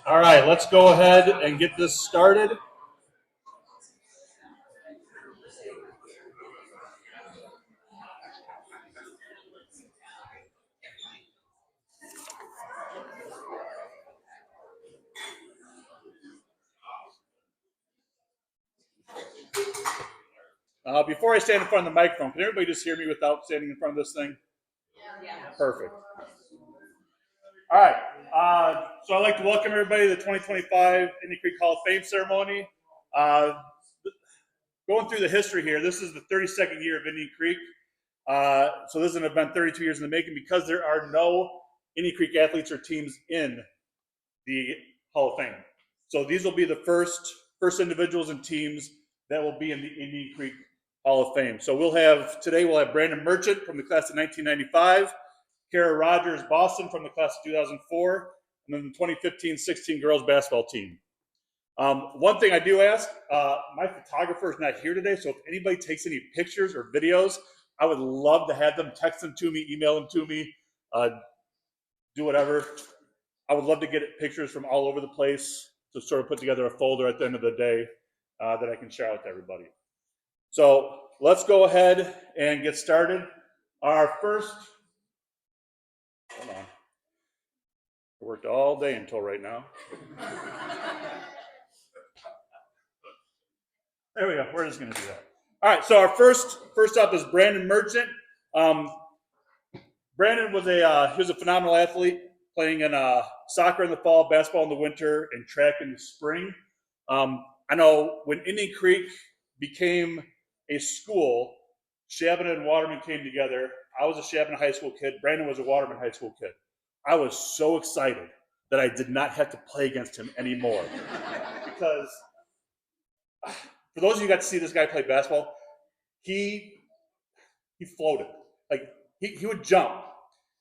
All right, let's go ahead and get this started. Before I stand in front of the microphone, can everybody just hear me without standing in front of this thing? Yeah. Perfect. All right. So I'd like to welcome everybody to the 2025 Indian Creek Hall of Fame ceremony. Going through the history here, this is the 32nd year of Indian Creek. So this is an event 32 years in the making because there are no Indian Creek athletes or teams in the Hall of Fame. So these will be the first individuals and teams that will be in the Indian Creek Hall of Fame. So we'll have Brandon Merchant from the class of 1995, Kara Rogers Boston from the class of 2004, and then the 2015-16 girls basketball team. One thing I do ask, my photographer is not here today, so if anybody takes any pictures or videos, I would love to have them. Text them to me, email them to me, do whatever. I would love to get pictures from all over the place to sort of put together a folder at the end of the day that I can share with everybody. So let's go ahead and get started. Our first, hold on. I worked all day until right now. There we go. We're just going to do that. All right. So our first up is Brandon Merchant. Brandon was he was a phenomenal athlete, playing in soccer in the fall, basketball in the winter, and track in the spring. I know when Indian Creek became a school, Chaminade and Waterman came together. I was a Chaminade high school kid. Brandon was a Waterman high school kid. I was so excited that I did not have to play against him anymore. Because for those of you who got to see this guy play basketball, he floated. Like he would jump,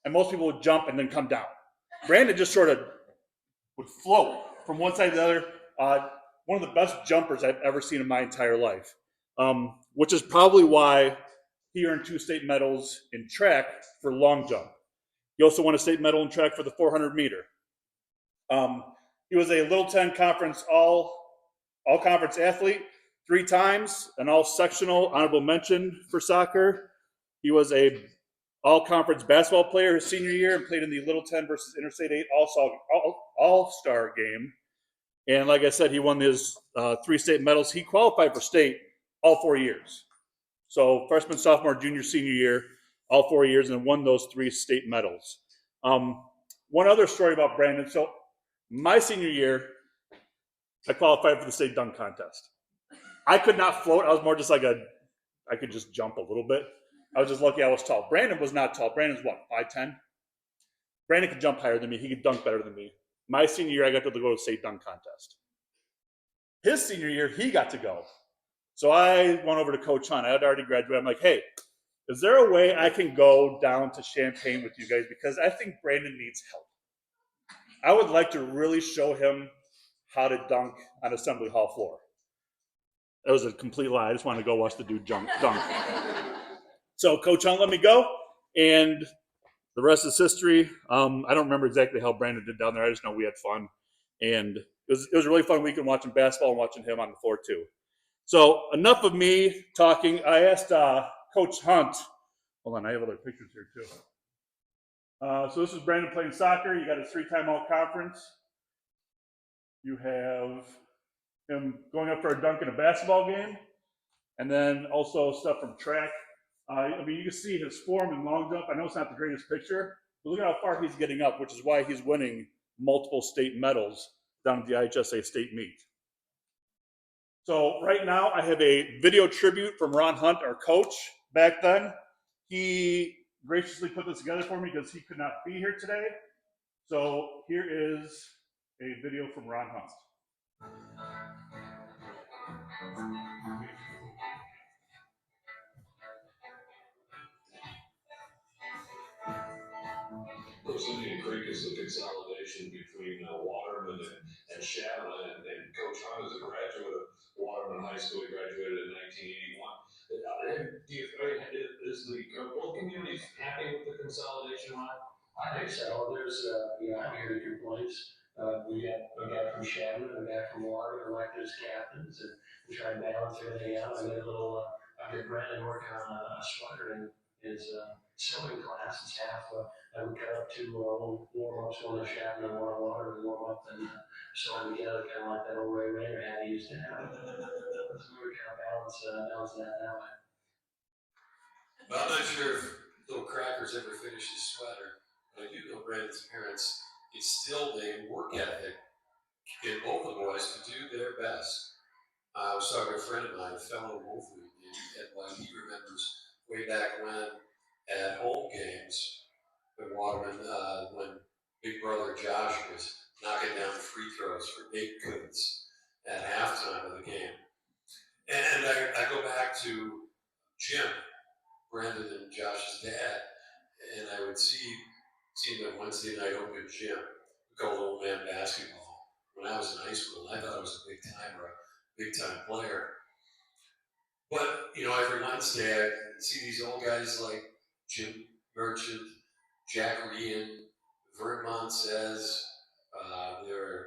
and most people would jump and then come down. Brandon just sort of would float from one side to the other. One of the best jumpers I've ever seen in my entire life, which is probably why he earned 2 state medals in track for long jump. He also won a state medal in track for the 400 meter. He was a Little 10 conference all conference athlete 3 times, an all sectional honorable mention for soccer. He was a all conference basketball player his senior year and played in the Little 10 versus Interstate 8 all-star game. And like I said, he won his 3 state medals. He qualified for state all 4 years. So freshman, sophomore, junior, senior year, all 4 years, and won those 3 state medals. One other story about Brandon. So my senior year, I qualified for the state dunk contest. I could not float. I was more just like I could just jump a little bit. I was just lucky I was tall. Brandon was not tall. Brandon's what, 5'10"? Brandon could jump higher than me. He could dunk better than me. My senior year, I got to go to the state dunk contest. His senior year, he got to go. So I went over to Coach Hunt. I had already graduated. I'm like, hey, is there a way I can go down to Champaign with you guys? Because I think Brandon needs help. I would like to really show him how to dunk on Assembly Hall floor. That was a complete lie. I just wanted to go watch the dude dunk. So Coach Hunt let me go, and the rest is history. I don't remember exactly how Brandon did down there. I just know we had fun, and it was a really fun weekend watching basketball and watching him on the floor too. So enough of me talking. I asked Coach Hunt. Hold on, I have other pictures here too. So this is Brandon playing soccer. You got his 3-time all-conference. You have him going up for a dunk in a basketball game, and then also stuff from track. I mean, you can see his form in long jump. I know it's not the greatest picture, but look at how far he's getting up, which is why he's winning multiple state medals down at the IHSA state meet. So right now I have a video tribute from Ron Hunt, our coach back then. He graciously put this together for me because he could not be here today. So here is a video from Ron Hunt. Indian Creek is the consolidation between Waterman and Chaminade, and Coach Hunt is a graduate of Waterman High School. He graduated in 1981. Is the both communities happy with the consolidation, Ron? I think so. There's, I'm here at your place. We got a guy from Shannon, a guy from Water, elected as captains, and we try to balance everything out. I made a little, I did Brandon working on a sweater in his sewing class. It's half, I would cut up two warm ups, one of Shannon and one of Water, and warm up and sew them together, kind of like that old Ray Rayner hat he used to have. So we were kind of balance that way. Well, I'm not sure if little Crackers ever finished his sweater, but I do know Brandon's parents instilled a work ethic in both the boys to do their best. I was talking to a friend of mine, a fellow Wolfie, and what he remembers way back when at home games with Waterman, when big brother Josh was knocking down free throws for baked goods at halftime of the game. And I go back to Jim, Brandon and Josh's dad, and I would see him at Wednesday night open gym. We called old man basketball. When I was in high school, I thought I was a big time player. But every Wednesday I see these old guys like Jim Merchant, Jack Ryan, Vern Montez. There are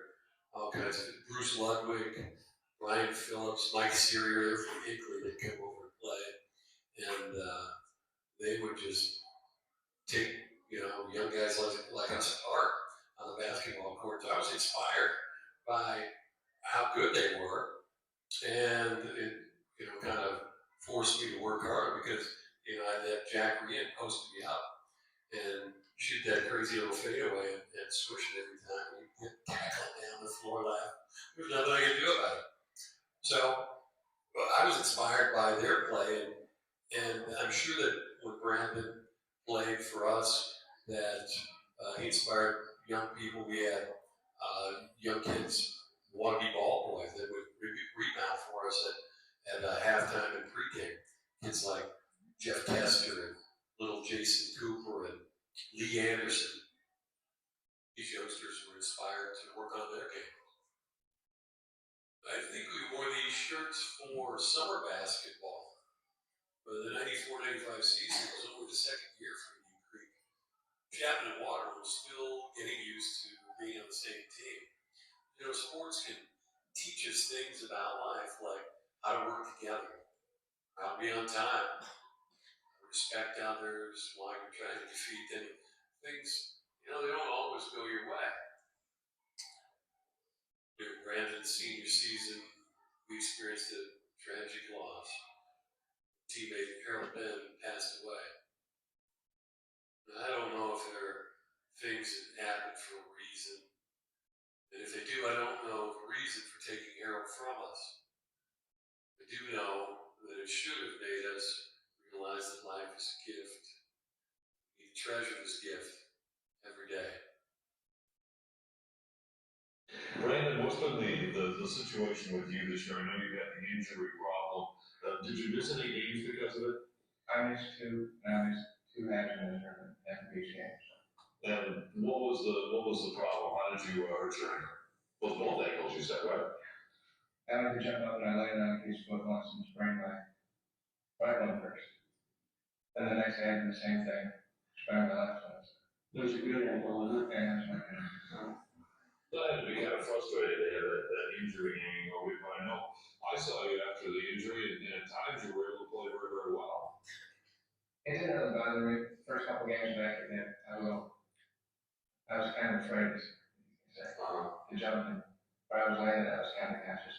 all kinds of Bruce Ludwig, Brian Phillips, Mike Searier from Hinkley that come over and play, and they would just take young guys like us apart on the basketball court. So I was inspired by how good they were, and it kind of forced me to work hard because I had Jack Ryan post me up and shoot that crazy little fadeaway and swish it every time. You get tackled down the floor like there's nothing I can do about it. So I was inspired by their play, and I'm sure that when Brandon played for us, that he inspired young people. We had young kids want to be ball boys that would rebound for us at halftime and pregame. Kids like Jeff Kester and little Jason Cooper and Lee Anderson. These youngsters were inspired to work on their game. I think we wore these shirts for summer basketball. But the 94-95 season was only the second year for Indian Creek. Chapman and Water was still getting used to being on the same team. Sports can teach us things about life, like how to work together, how to be on time, respect others while you're trying to defeat them. Things, they don't always go your way. During Brandon's senior season, we experienced a tragic loss. Teammate Harold Ben passed away. I don't know if there are things that happen for a reason. And if they do, I don't know the reason for taking Harold from us. I do know that it should have made us realize that life is a gift. We need to treasure this gift every day. Brandon, what's been the situation with you this year? I know you got the injury problem. Did you miss any games because of it? I missed two, and I missed two matches in the beach games. And what was the problem? How did you hurt your ankle? Well, both ankles, you said, right? I went to jump up and I landed on a piece of foot once and sprained my right one first. And the next day I did the same thing, sprained my left one. Those are good ankle, isn't it? And that's my good. That had to be kind of frustrating to have that injury hanging over you. But I know I saw you after the injury, and at times you were able to play very, very well. It didn't really bother me. First couple games back, it did. I was kind of afraid to jump, and where I was landing, I was kind of conscious.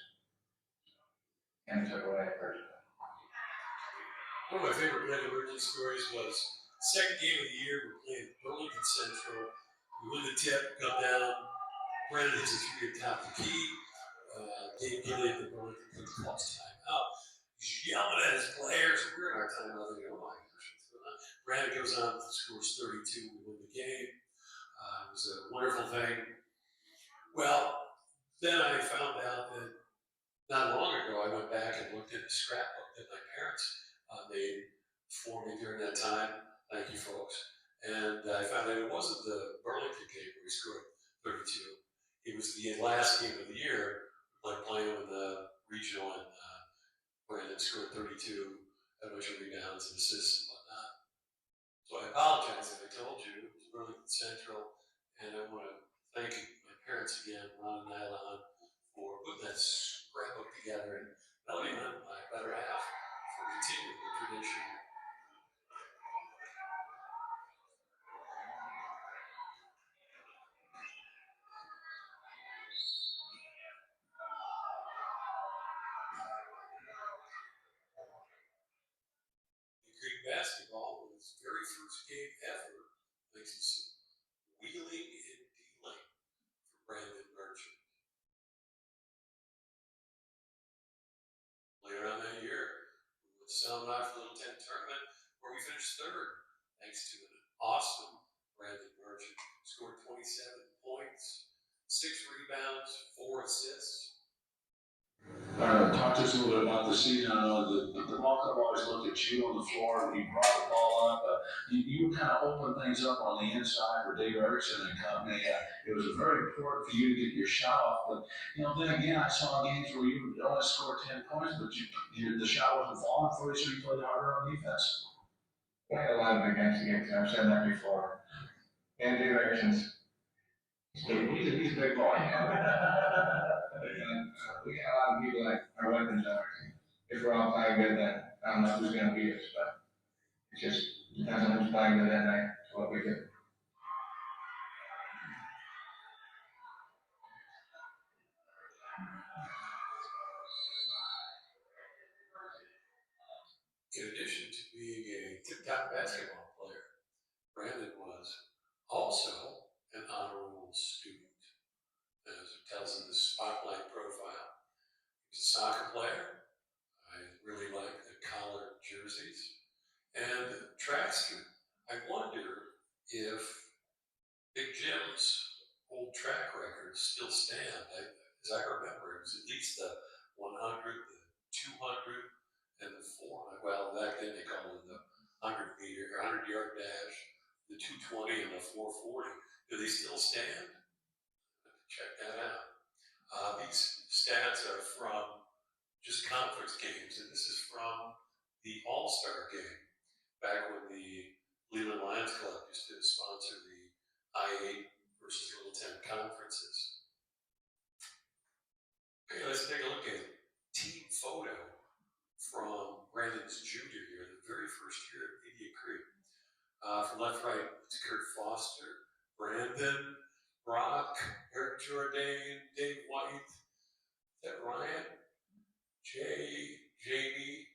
And it took away at first. One of my favorite Brandon Merchant stories was second game of the year. We're playing Burlington Central. We win the tip, come down. Brandon hits a three at top of the key. Dave Gilliam at Burlington calls time out. He's yelling at his players. We're in our timeout. They go, oh my gosh. Brandon goes on, scores 32. We win the game. It was a wonderful thing. Well, then I found out that not long ago I went back and looked at the scrapbook that my parents made for me during that time. Thank you, folks. And I found that it wasn't the Burlington game where he scored 32. It was the last game of the year, like playing in the regional, and Brandon scored 32, had a bunch of rebounds and assists and whatnot. So I apologize if I told you it was Burlington Central, and I want to thank my parents again, Ron and Nylon, for putting that scrapbook together, and Melanie and my better half for continuing the tradition. Creek basketball was its very first game ever, thanks to some wheeling and dealing for Brandon Merchant. Later on that year, we went to Sound Rock for the Little 10 tournament where we finished third, thanks to an awesome Brandon Merchant. Scored 27 points, 6 rebounds, 4 assists. Talk to us a little bit about the season. I know the ball club always looked at you on the floor. You brought the ball up. You kind of opened things up on the inside for Dave Erickson and company. It was very important for you to get your shot off. But then again, I saw games where you only scored 10 points, but the shot wasn't falling for you, so you played harder on defense. We had a lot of big guys to get to. I've said that before. And Dave Erickson's. He's a big boy. We got a lot of people that are weapons are. If we're all playing good, then I don't know who's going to beat us, but it just depends on who's playing good that night. It's what we do. In addition to being a tip-top basketball player, Brandon was also an honor roll student, as it tells in the spotlight profile. He was a soccer player. I really like the collared jerseys. And track student. I wonder if Big Jim's old track records still stand. As I remember, it was at least the 100, the 200, and the 400. Well, back then they called it the 100 meter or 100-yard dash, the 220, and the 440. Do they still stand? Check that out. These stats are from just conference games, and this is from the All-Star game, back when the Leland Lions Club used to sponsor the I-8 versus Little 10 conferences. Okay, let's take a look at team photo from Brandon's junior year, the very first year at Indian Creek. From left to right, it's Kurt Foster, Brandon, Brock, Eric Jourdain, Dave White, is that Ryan? Jamie,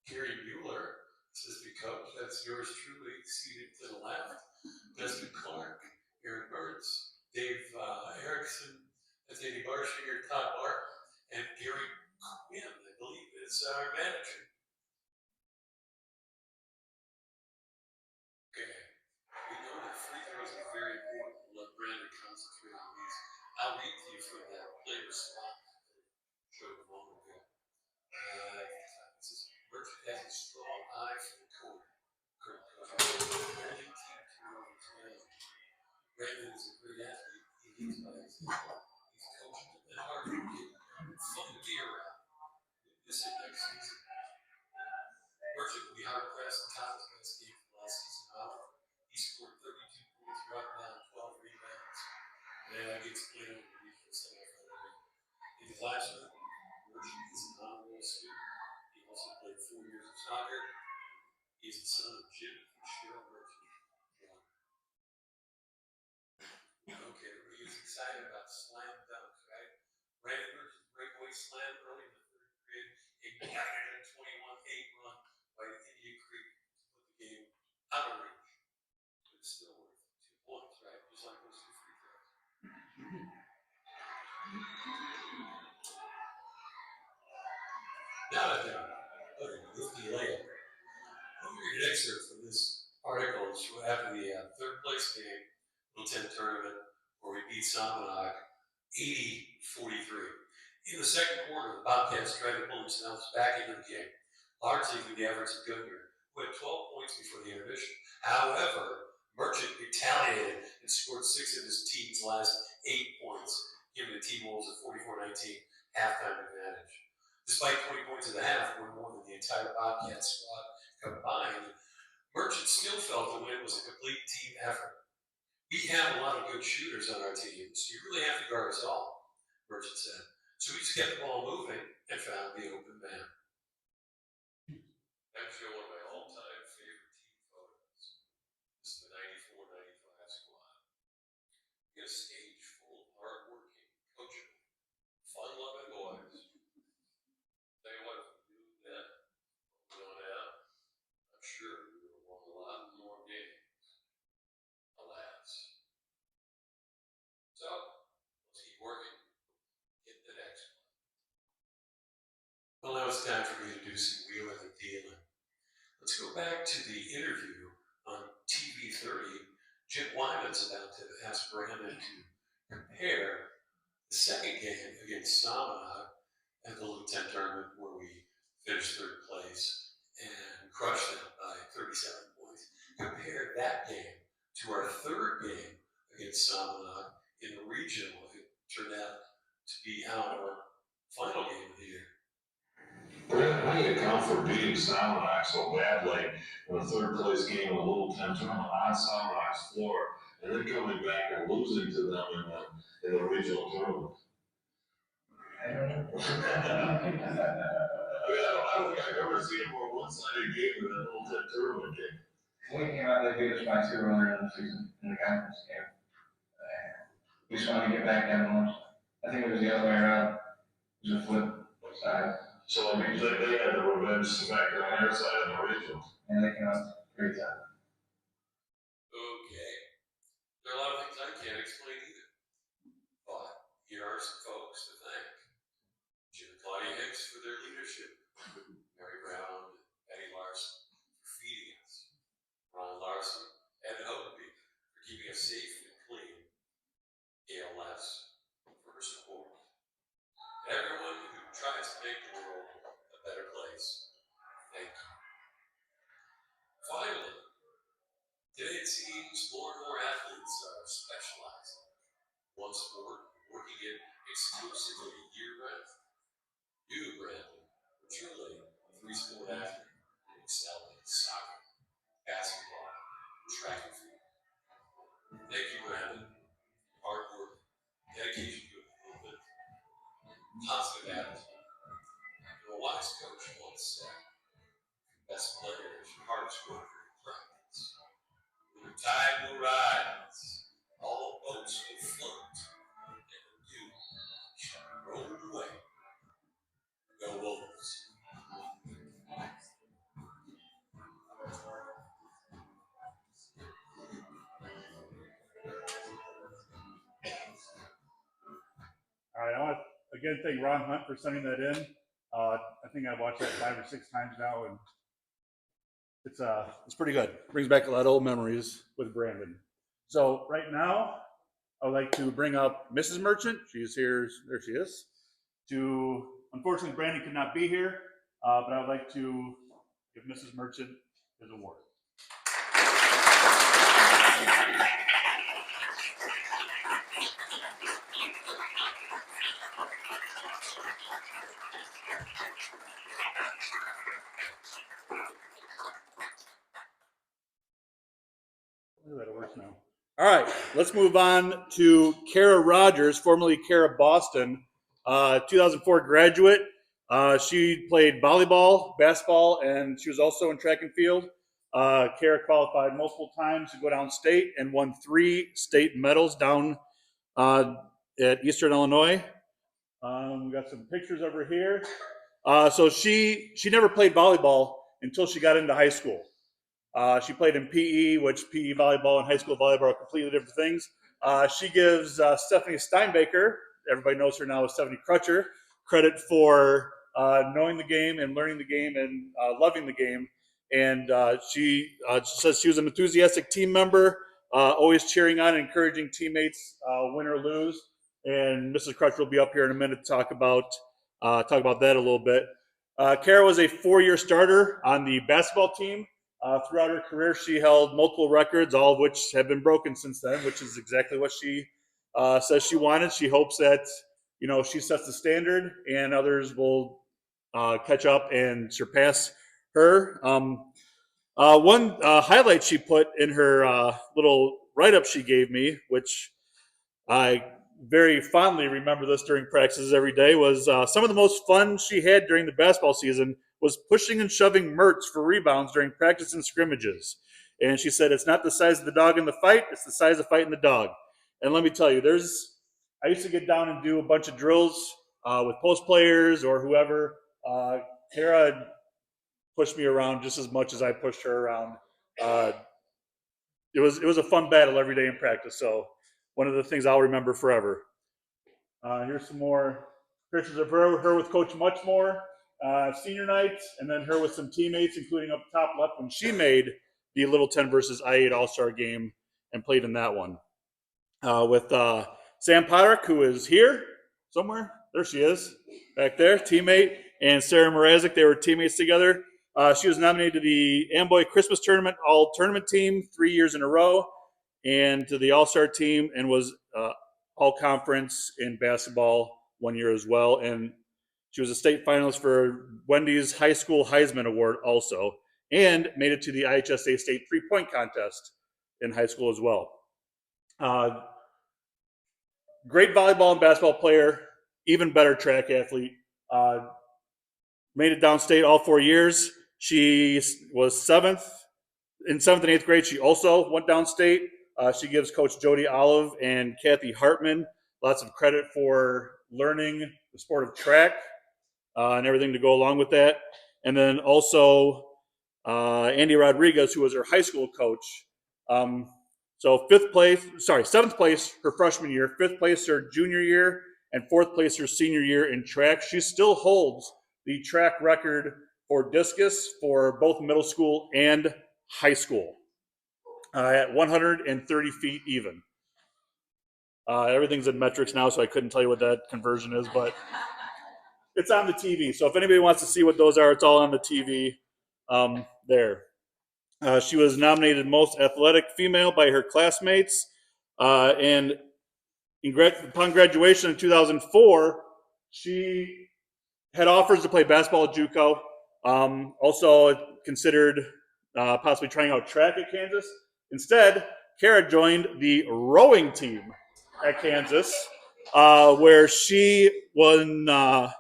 Gary Mueller, assistant coach. That's yours truly, seated to the left. Dustin Clark, Aaron Burns, Dave Erickson, that's Eddie Barshinger, Todd Barton, and Gary Quinn, I believe is our manager. Okay, we know that free throws are very important. We'll let Brandon concentrate on these. I'll read to you from that player spot showed a moment ago. This is Merchant has a strong eye for the corner. Only team turnovers now. Brandon is a great athlete. He leads by example. He's coachable and hard to get. Fun to be around. This is next season. Merchant will be hard pressed and top his best game from last season. However, he scored 32 points, brought down 12 rebounds. And that gets played over the defense semifinal. In the classroom, Merchant is an honor roll student. He also played 4 years of soccer. He's the son of Jim and Cheryl Merchant. Okay, everybody is excited about slam dunks, right? Brandon Merchant's breakaway slam early in the third period ignited a 21-8 run by Indian Creek to put the game out of reach. But it's still worth 2 points, right? Just like those 2 free throws. Now that they're nifty layup. Let me read an excerpt from this article after the third place game, Little 10 tournament, where we beat Somonauk 80-43. In the second quarter, the Bobcats tried to pull themselves back into the game, largely through the efforts of Goodyear, who had 12 points before the intermission. However, Merchant retaliated and scored 6 of his team's last 8 points, giving the T-Wolves a 44-19 halftime advantage. Despite 20 points in the half, more than the entire Bobcat squad combined, Merchant still felt the win was a complete team effort. We have a lot of good shooters on our team, so you really have to guard us all, Merchant said. So we just kept the ball moving and found the open man. I'm showing one of my all-time favorite team photos. This is the 94-95 squad. We got a stage full of hardworking, coaching, fun-loving boys. Tell you what, if we do that, going out, I'm sure we would have won a lot more games. Alas. So, let's keep working. Get the next one. Well, now it's time for me to do some wheeling and dealing. Let's go back to the interview on TV 30. Jim Wyman's about to ask Brandon to compare the second game against Samanag at the Little 10 tournament where we finished third place and crushed them by 37 points. Compare that game to our third game against Samanag in the regional. It turned out to be our final game of the year. Brandon, how do you account for beating Salmonac so badly in a third place game in a Little 10 tournament on Salmonac's floor, and then coming back and losing to them in the regional tournament? I don't know. I mean, I don't think I've ever seen a more one-sided game than that Little 10 tournament game. We came out, they beat us by 2 earlier in the season in the conference game. We just wanted to get back down once. I think it was the other way around. It was a flip side. So I mean, they had the revenge factor on their side of the regional. And they came out pretty tough. Okay. There are a lot of things I can't explain either. But here are some folks to thank. Jim and Claudia Hicks for their leadership. Mary Brown and Eddie Larson for feeding us. Ron Larson, Ed Houghton for keeping us safe and clean. Gail Less for her support. And everyone who tries to make the world a better place. Thank you. Finally, today it seems more and more athletes are specializing in one sport, working it exclusively year-round. You, Brandon, are truly a three-sport athlete who excel in soccer, basketball, track and field. Thank you, Brandon. Hard work, dedication to improvement, positive attitude. And a wise coach once said, best player is your hardest worker in practice. When the tide will rise, all boats will float, and you shall roll away. Go Wolves. All right, I want to again thank Ron Hunt for sending that in. I think I've watched that 5 or 6 times now, and it's pretty good. Brings back a lot of old memories with Brandon. So right now, I would like to bring up Mrs. Merchant. She's here. There she is. Unfortunately, Brandon could not be here, but I would like to give Mrs. Merchant his award. That works now. All right, let's move on to Kara Rogers, formerly Kara Boston, 2004 graduate. She played volleyball, basketball, and she was also in track and field. Kara qualified multiple times to go down state and won 3 state medals down at Eastern Illinois. We got some pictures over here. So she never played volleyball until she got into high school. She played in PE, which PE volleyball and high school volleyball are completely different things. She gives Stephanie Steinbaker, everybody knows her now as Stephanie Crutcher, credit for knowing the game and learning the game and loving the game. And she says she was an enthusiastic team member, always cheering on and encouraging teammates, win or lose. And Mrs. Crutcher will be up here in a minute to talk about that a little bit. Kara was a 4-year starter on the basketball team. Throughout her career, she held multiple records, all of which have been broken since then, which is exactly what she says she wanted. She hopes that, she sets the standard and others will catch up and surpass her. One highlight she put in her little write-up she gave me, which I very fondly remember this during practices every day, was some of the most fun she had during the basketball season was pushing and shoving Mertz for rebounds during practice and scrimmages. And she said, it's not the size of the dog in the fight, it's the size of fighting the dog. And let me tell you, I used to get down and do a bunch of drills with post players or whoever. Kara pushed me around just as much as I pushed her around. It was a fun battle every day in practice. So one of the things I'll remember forever. Here's some more pictures of her with Coach Muchmore, senior night, and then her with some teammates, including up top left when she made the Little 10 versus I-8 All-Star game and played in that one. With Sam Podrick, who is here somewhere. There she is, back there, teammate, and Sarah Mrazek. They were teammates together. She was nominated to the Amboy Christmas Tournament All-Tournament Team 3 years in a row and to the All-Star Team, and was All-Conference in basketball 1 year as well. And she was a state finalist for Wendy's High School Heisman Award also, and made it to the IHSA State three-point contest in high school as well. Great volleyball and basketball player, even better track athlete. Made it downstate all 4 years. She was seventh. In 7th and 8th grade, she also went downstate. She gives Coach Jody Olive and Kathy Hartman lots of credit for learning the sport of track and everything to go along with that. And then also Andy Rodriguez, who was her high school coach. So 7th place her freshman year, 5th place her junior year, and 4th place her senior year in track. She still holds the track record for discus for both middle school and high school at 130 feet even. Everything's in metrics now, so I couldn't tell you what that conversion is, but it's on the TV. So if anybody wants to see what those are, it's all on the TV there. She was nominated Most Athletic Female by her classmates. And upon graduation in 2004, she had offers to play basketball at JUCO. Also considered possibly trying out track at Kansas. Instead, Kara joined the rowing team at Kansas, where she won her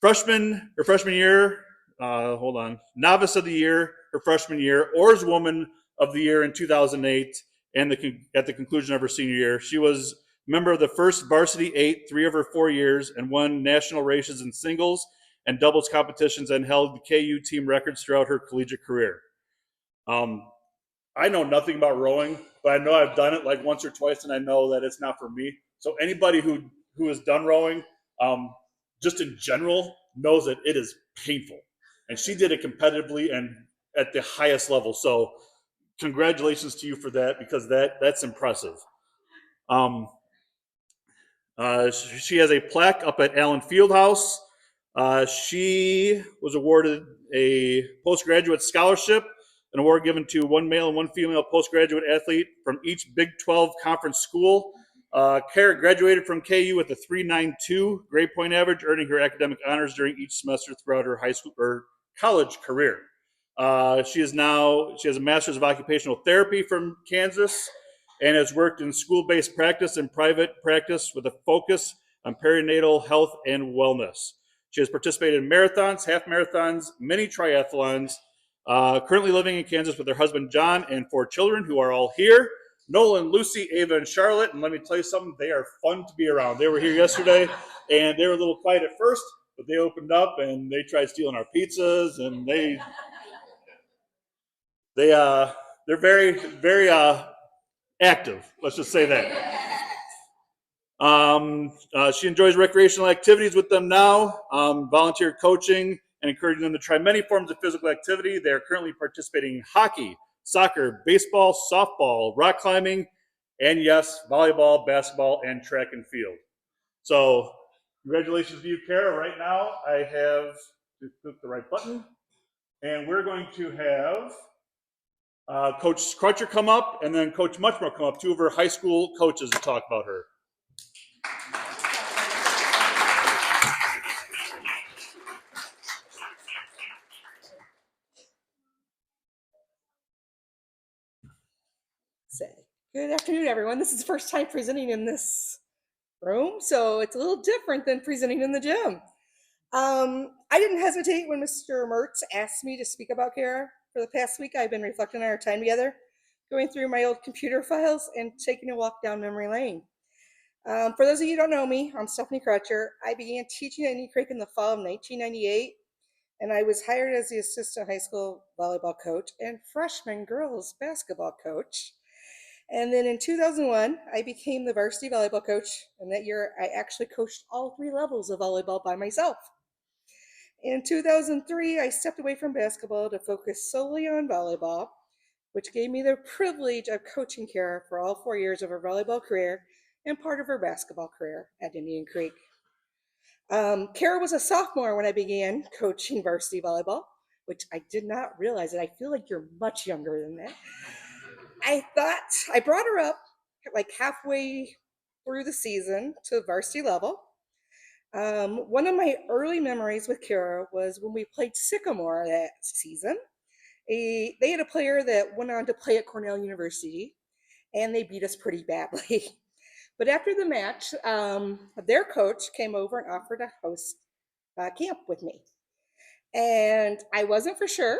freshman year. Novice of the year her freshman year, Oarswoman of the year in 2008, and at the conclusion of her senior year, she was member of the first varsity 8 3 of her 4 years, and won national races in singles and doubles competitions, and held the KU team records throughout her collegiate career. I know nothing about rowing, but I know I've done it like once or twice, and I know that it's not for me. So anybody who has done rowing, just in general, knows that it is painful. And she did it competitively and at the highest level. So congratulations to you for that, because that's impressive. She has a plaque up at Allen Fieldhouse. She was awarded a postgraduate scholarship, an award given to one male and one female postgraduate athlete from each Big 12 conference school. Kara graduated from KU with a 3.92 grade point average, earning her academic honors during each semester throughout her high school or college career. She has a master's of occupational therapy from Kansas, and has worked in school-based practice and private practice with a focus on perinatal health and wellness. She has participated in marathons, half marathons, many triathlons, currently living in Kansas with her husband, John, and 4 children who are all here. Nolan, Lucy, Ava, and Charlotte. And let me tell you something, they are fun to be around. They were here yesterday, and they were a little quiet at first, but they opened up, and they tried stealing our pizzas, and they're very, very active. Let's just say that. She enjoys recreational activities with them now, volunteer coaching, and encouraging them to try many forms of physical activity. They are currently participating in hockey, soccer, baseball, softball, rock climbing, and yes, volleyball, basketball, and track and field. So congratulations to you, Kara. Right now, I have to click the right button, and we're going to have Coach Crutcher come up, and then Coach Muchmore come up, 2 of her high school coaches, to talk about her. Good afternoon, everyone. This is the first time presenting in this room, so it's a little different than presenting in the gym. I didn't hesitate when Mr. Mertz asked me to speak about Kara. For the past week, I've been reflecting on our time together, going through my old computer files, and taking a walk down memory lane. For those of you who don't know me, I'm Stephanie Crutcher. I began teaching at Indian Creek in the fall of 1998, and I was hired as the assistant high school volleyball coach and freshman girls basketball coach. And then in 2001, I became the varsity volleyball coach. And that year, I actually coached all 3 levels of volleyball by myself. In 2003, I stepped away from basketball to focus solely on volleyball, which gave me the privilege of coaching Kara for all 4 years of her volleyball career and part of her basketball career at Indian Creek. Kara was a sophomore when I began coaching varsity volleyball, which I did not realize it. I feel like you're much younger than that. I brought her up like halfway through the season to varsity level. One of my early memories with Kara was when we played Sycamore that season. They had a player that went on to play at Cornell University, and they beat us pretty badly. But after the match, their coach came over and offered to host camp with me. And I wasn't for sure,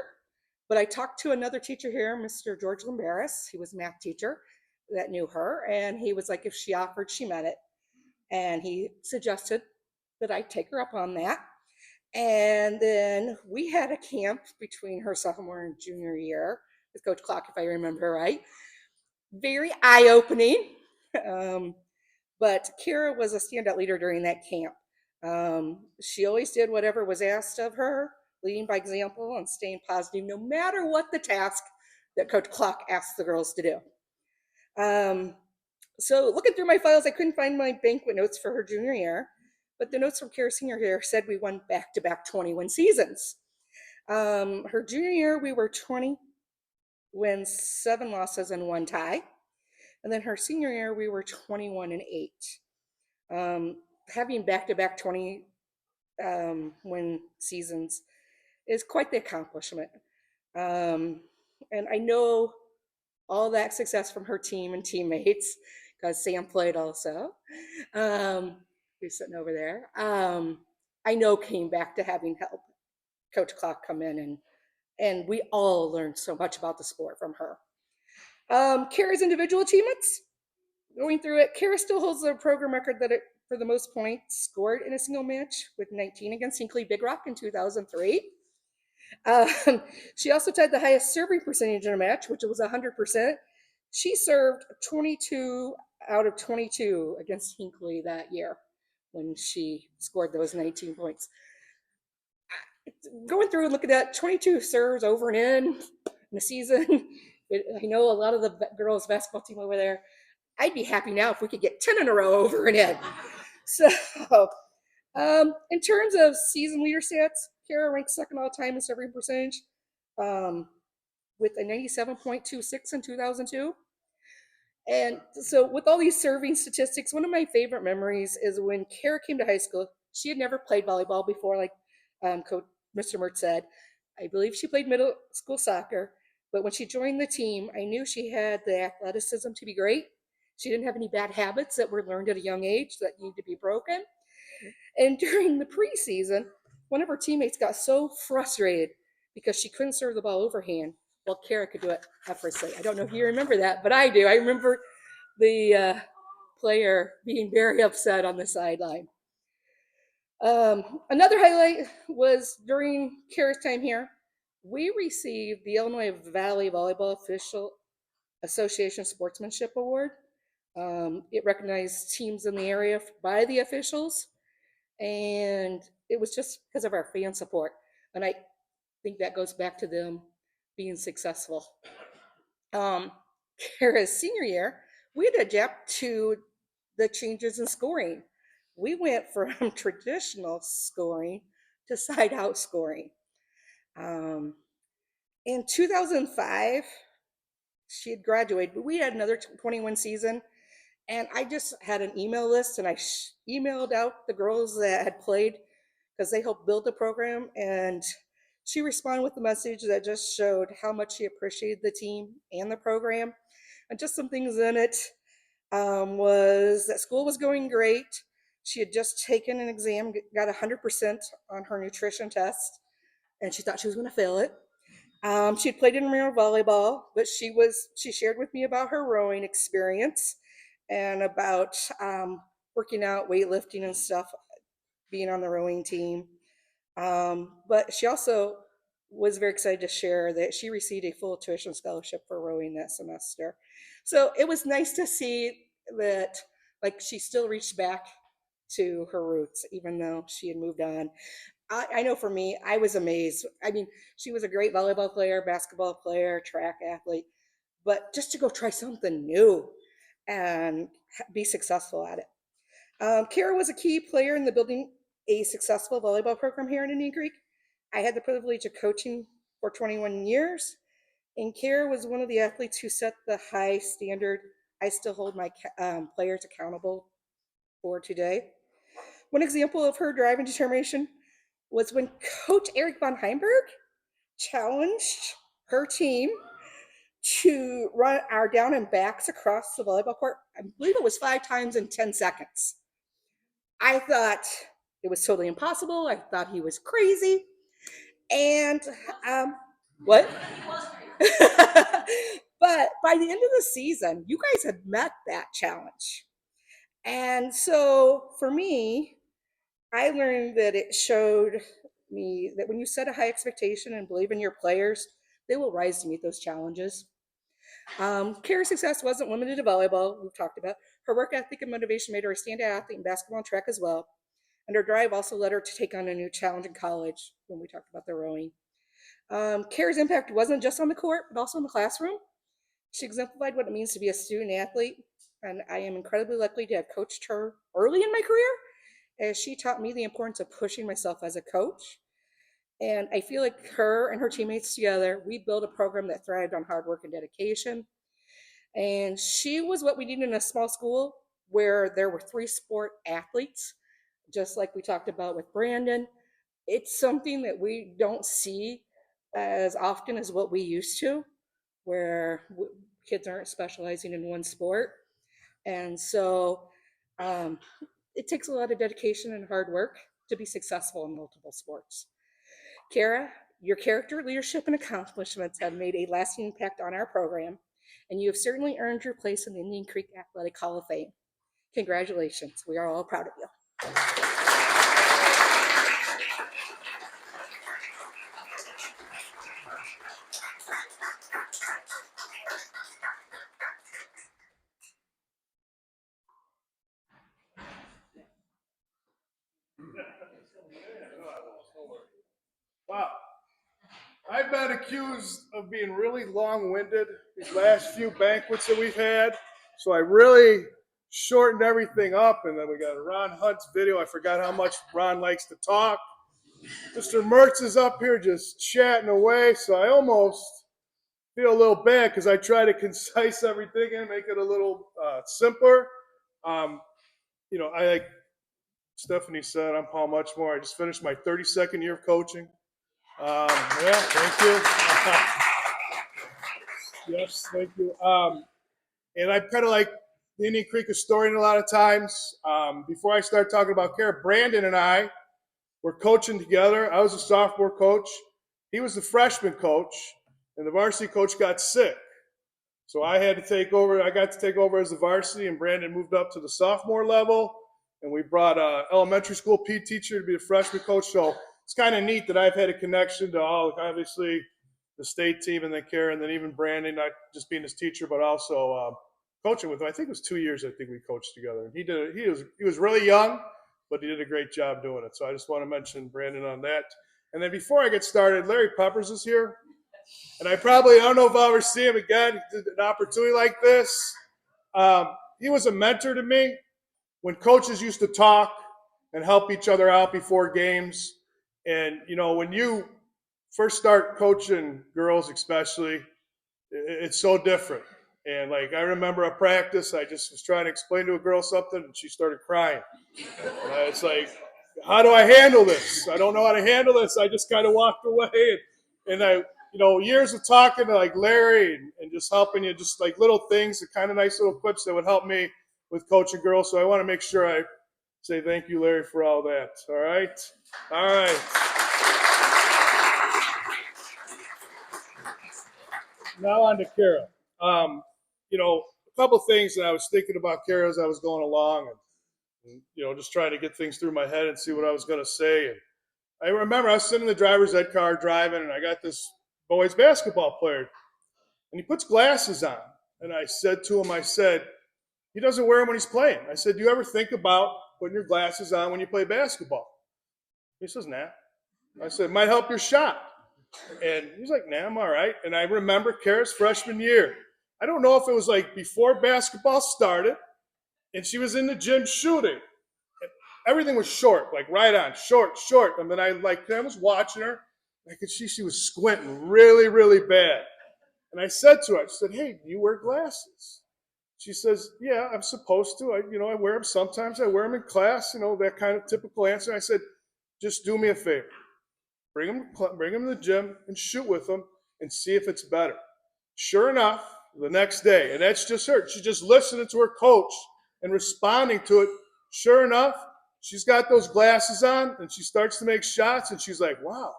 but I talked to another teacher here, Mr. George Lambaris. He was a math teacher that knew her. And he was like, if she offered, she meant it. And he suggested that I take her up on that. And then we had a camp between her sophomore and junior year with Coach Clock, if I remember right. Very eye opening. But Kara was a standout leader during that camp. She always did whatever was asked of her, leading by example and staying positive no matter what the task that Coach Clock asked the girls to do. So looking through my files, I couldn't find my banquet notes for her junior year, but the notes from Kara's senior year said we won back-to-back 21 seasons. Her junior year, we were 20 wins, 7 losses, and 1 tie. And then her senior year, we were 21 and 8. Having back-to-back 20 win seasons is quite the accomplishment. And I know all that success from her team and teammates, because Sam played also. Who's sitting over there? I know came back to having help Coach Clock come in, and we all learned so much about the sport from her. Kara's individual achievements, going through it, Kara still holds the program record for the most points scored in a single match with 19 against Hinkley Big Rock in 2003. She also tied the highest serving percentage in a match, which was 100%. She served 22 out of 22 against Hinkley that year when she scored those 19 points. Going through and looking at 22 serves over and in a season, I know a lot of the girls' basketball team over there, I'd be happy now if we could get 10 in a row over and in. So, in terms of season leader stats, Kara ranked second all time in serving percentage with a 97.26 in 2002. And so, with all these serving statistics, one of my favorite memories is when Kara came to high school. She had never played volleyball before, like Coach Mr. Mertz said. I believe she played middle school soccer, but when she joined the team, I knew she had the athleticism to be great. She didn't have any bad habits that were learned at a young age that need to be broken. And during the preseason, one of her teammates got so frustrated because she couldn't serve the ball overhand. Well, Kara could do it effortlessly. I don't know if you remember that, but I do. I remember the player being very upset on the sideline. Another highlight was during Kara's time here, we received the Illinois Valley Volleyball Official Association Sportsmanship Award. It recognized teams in the area by the officials, and it was just because of our fan support. And I think that goes back to them being successful. Kara's senior year, we had to adapt to the changes in scoring. We went from traditional scoring to side out scoring. In 2005, she had graduated, but we had another 21 season. And I just had an email list, and I emailed out the girls that had played because they helped build the program. And she responded with a message that just showed how much she appreciated the team and the program. And just some things in it was that school was going great. She had just taken an exam, got 100% on her nutrition test, and she thought she was going to fail it. She had played intramural volleyball, but she shared with me about her rowing experience and about working out, weightlifting, and stuff, being on the rowing team. But she also was very excited to share that she received a full tuition scholarship for rowing that semester. So it was nice to see that, like, she still reached back to her roots, even though she had moved on. I know for me, I was amazed. I mean, she was a great volleyball player, basketball player, track athlete, but just to go try something new and be successful at it. Kara was a key player in the building a successful volleyball program here in Indian Creek. I had the privilege of coaching for 21 years, and Kara was one of the athletes who set the high standard I still hold my players accountable for today. One example of her drive and determination was when Coach Eric von Heimberg challenged her team to run our down and backs across the volleyball court. I believe it was 5 times in 10 seconds. I thought it was totally impossible. I thought he was crazy. And what? But by the end of the season, you guys had met that challenge. And so for me, I learned that it showed me that when you set a high expectation and believe in your players, they will rise to meet those challenges. Kara's success wasn't limited to volleyball, we've talked about. Her work ethic and motivation made her a standout athlete in basketball and track as well. And her drive also led her to take on a new challenge in college when we talked about the rowing. Kara's impact wasn't just on the court, but also in the classroom. She exemplified what it means to be a student athlete, and I am incredibly lucky to have coached her early in my career, as she taught me the importance of pushing myself as a coach. And I feel like her and her teammates together, we built a program that thrived on hard work and dedication. And she was what we needed in a small school where there were 3 sport athletes, just like we talked about with Brandon. It's something that we don't see as often as what we used to, where kids aren't specializing in one sport. And so it takes a lot of dedication and hard work to be successful in multiple sports. Kara, your character, leadership, and accomplishments have made a lasting impact on our program, and you have certainly earned your place in the Indian Creek Athletic Hall of Fame. Congratulations. We are all proud of you. Wow. I've been accused of being really long-winded these last few banquets that we've had, so I really shortened everything up, and then we got a Ron Hunt's video. I forgot how much Ron likes to talk. Mr. Mertz is up here just chatting away, so I almost feel a little bad because I try to concise everything and make it a little simpler. I like Stephanie said, I'm Paul Muchmore. I just finished my 32nd year of coaching. Yeah, thank you. Yes, thank you. And I'm kind of like the Indian Creek historian a lot of times. Before I start talking about Kara, Brandon and I were coaching together. I was a sophomore coach. He was the freshman coach, and the varsity coach got sick. So I had to take over. I got to take over as the varsity, and Brandon moved up to the sophomore level. And we brought an elementary school PE teacher to be the freshman coach. So it's kind of neat that I've had a connection to all, obviously, the state team, and then Kara, and then even Brandon, not just being his teacher, but also coaching with him. I think it was 2 years. I think we coached together. And he was really young, but he did a great job doing it. So I just want to mention Brandon on that. And then before I get started, Larry Peppers is here. And I don't know if I'll ever see him again. An opportunity like this. He was a mentor to me when coaches used to talk and help each other out before games. And, when you first start coaching girls especially, it's so different. And, I remember a practice, I just was trying to explain to a girl something, and she started crying. And it's like, how do I handle this? I don't know how to handle this. I just kind of walked away. And years of talking to like Larry and just helping you, just like little things, the kind of nice little clips that would help me with coaching girls. So I want to make sure I say thank you, Larry, for all that. All right. All right. Now on to Kara. A couple things that I was thinking about Kara as I was going along and just trying to get things through my head and see what I was going to say. And I remember I was sitting in the driver's ed car driving, and I got this boys basketball player, and he puts glasses on. And I said to him, he doesn't wear them when he's playing. I said, do you ever think about putting your glasses on when you play basketball? He says, nah. I said, it might help your shot. And he's like, nah, I'm all right. And I remember Kara's freshman year. I don't know if it was like before basketball started, and she was in the gym shooting. And everything was short, like right on, short. And then I was watching her. I could see she was squinting really, really bad. And I said to her, I said, hey, do you wear glasses? She says, yeah, I'm supposed to. I wear them sometimes. I wear them in class, that kind of typical answer. I said, just do me a favor. Bring them to the gym and shoot with them and see if it's better. Sure enough, the next day, and that's just her. She's just listening to her coach and responding to it. Sure enough, she's got those glasses on and she starts to make shots and she's like, wow,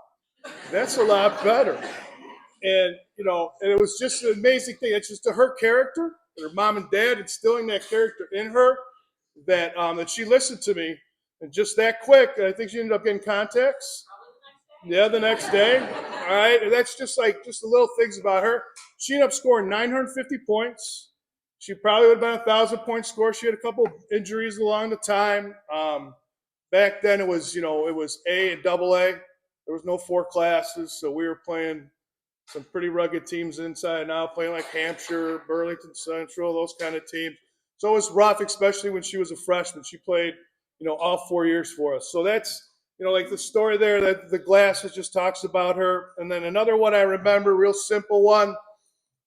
that's a lot better. And, and it was just an amazing thing. It's just to her character, her mom and dad instilling that character in her that she listened to me. And just that quick, I think she ended up getting contacts. Yeah, the next day. All right. And that's just the little things about her. She ended up scoring 950 points. She probably would have been 1,000-point scorer. She had a couple injuries along the time. Back then it was A and double A. There was no 4 classes. So we were playing some pretty rugged teams inside and out, playing like Hampshire, Burlington Central, those kind of teams. So it was rough, especially when she was a freshman. She played, all 4 years for us. So that's, like the story there that the glasses just talks about her. And then another one I remember, real simple one.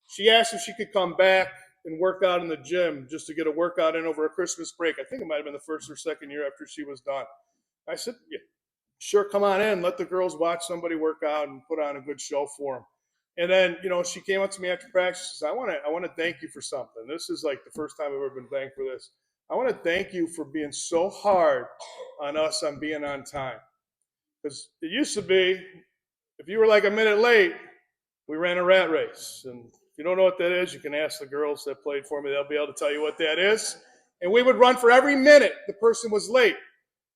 She asked if she could come back and work out in the gym just to get a workout in over a Christmas break. I think it might have been the first or second year after she was done. I said, yeah, sure, come on in. Let the girls watch somebody work out and put on a good show for them. And then, she came up to me after practice. She said, I want to thank you for something. This is like the first time I've ever been thanked for this. I want to thank you for being so hard on us on being on time. Because it used to be, if you were like a minute late, we ran a rat race. And if you don't know what that is, you can ask the girls that played for me. They'll be able to tell you what that is. And we would run for every minute the person was late.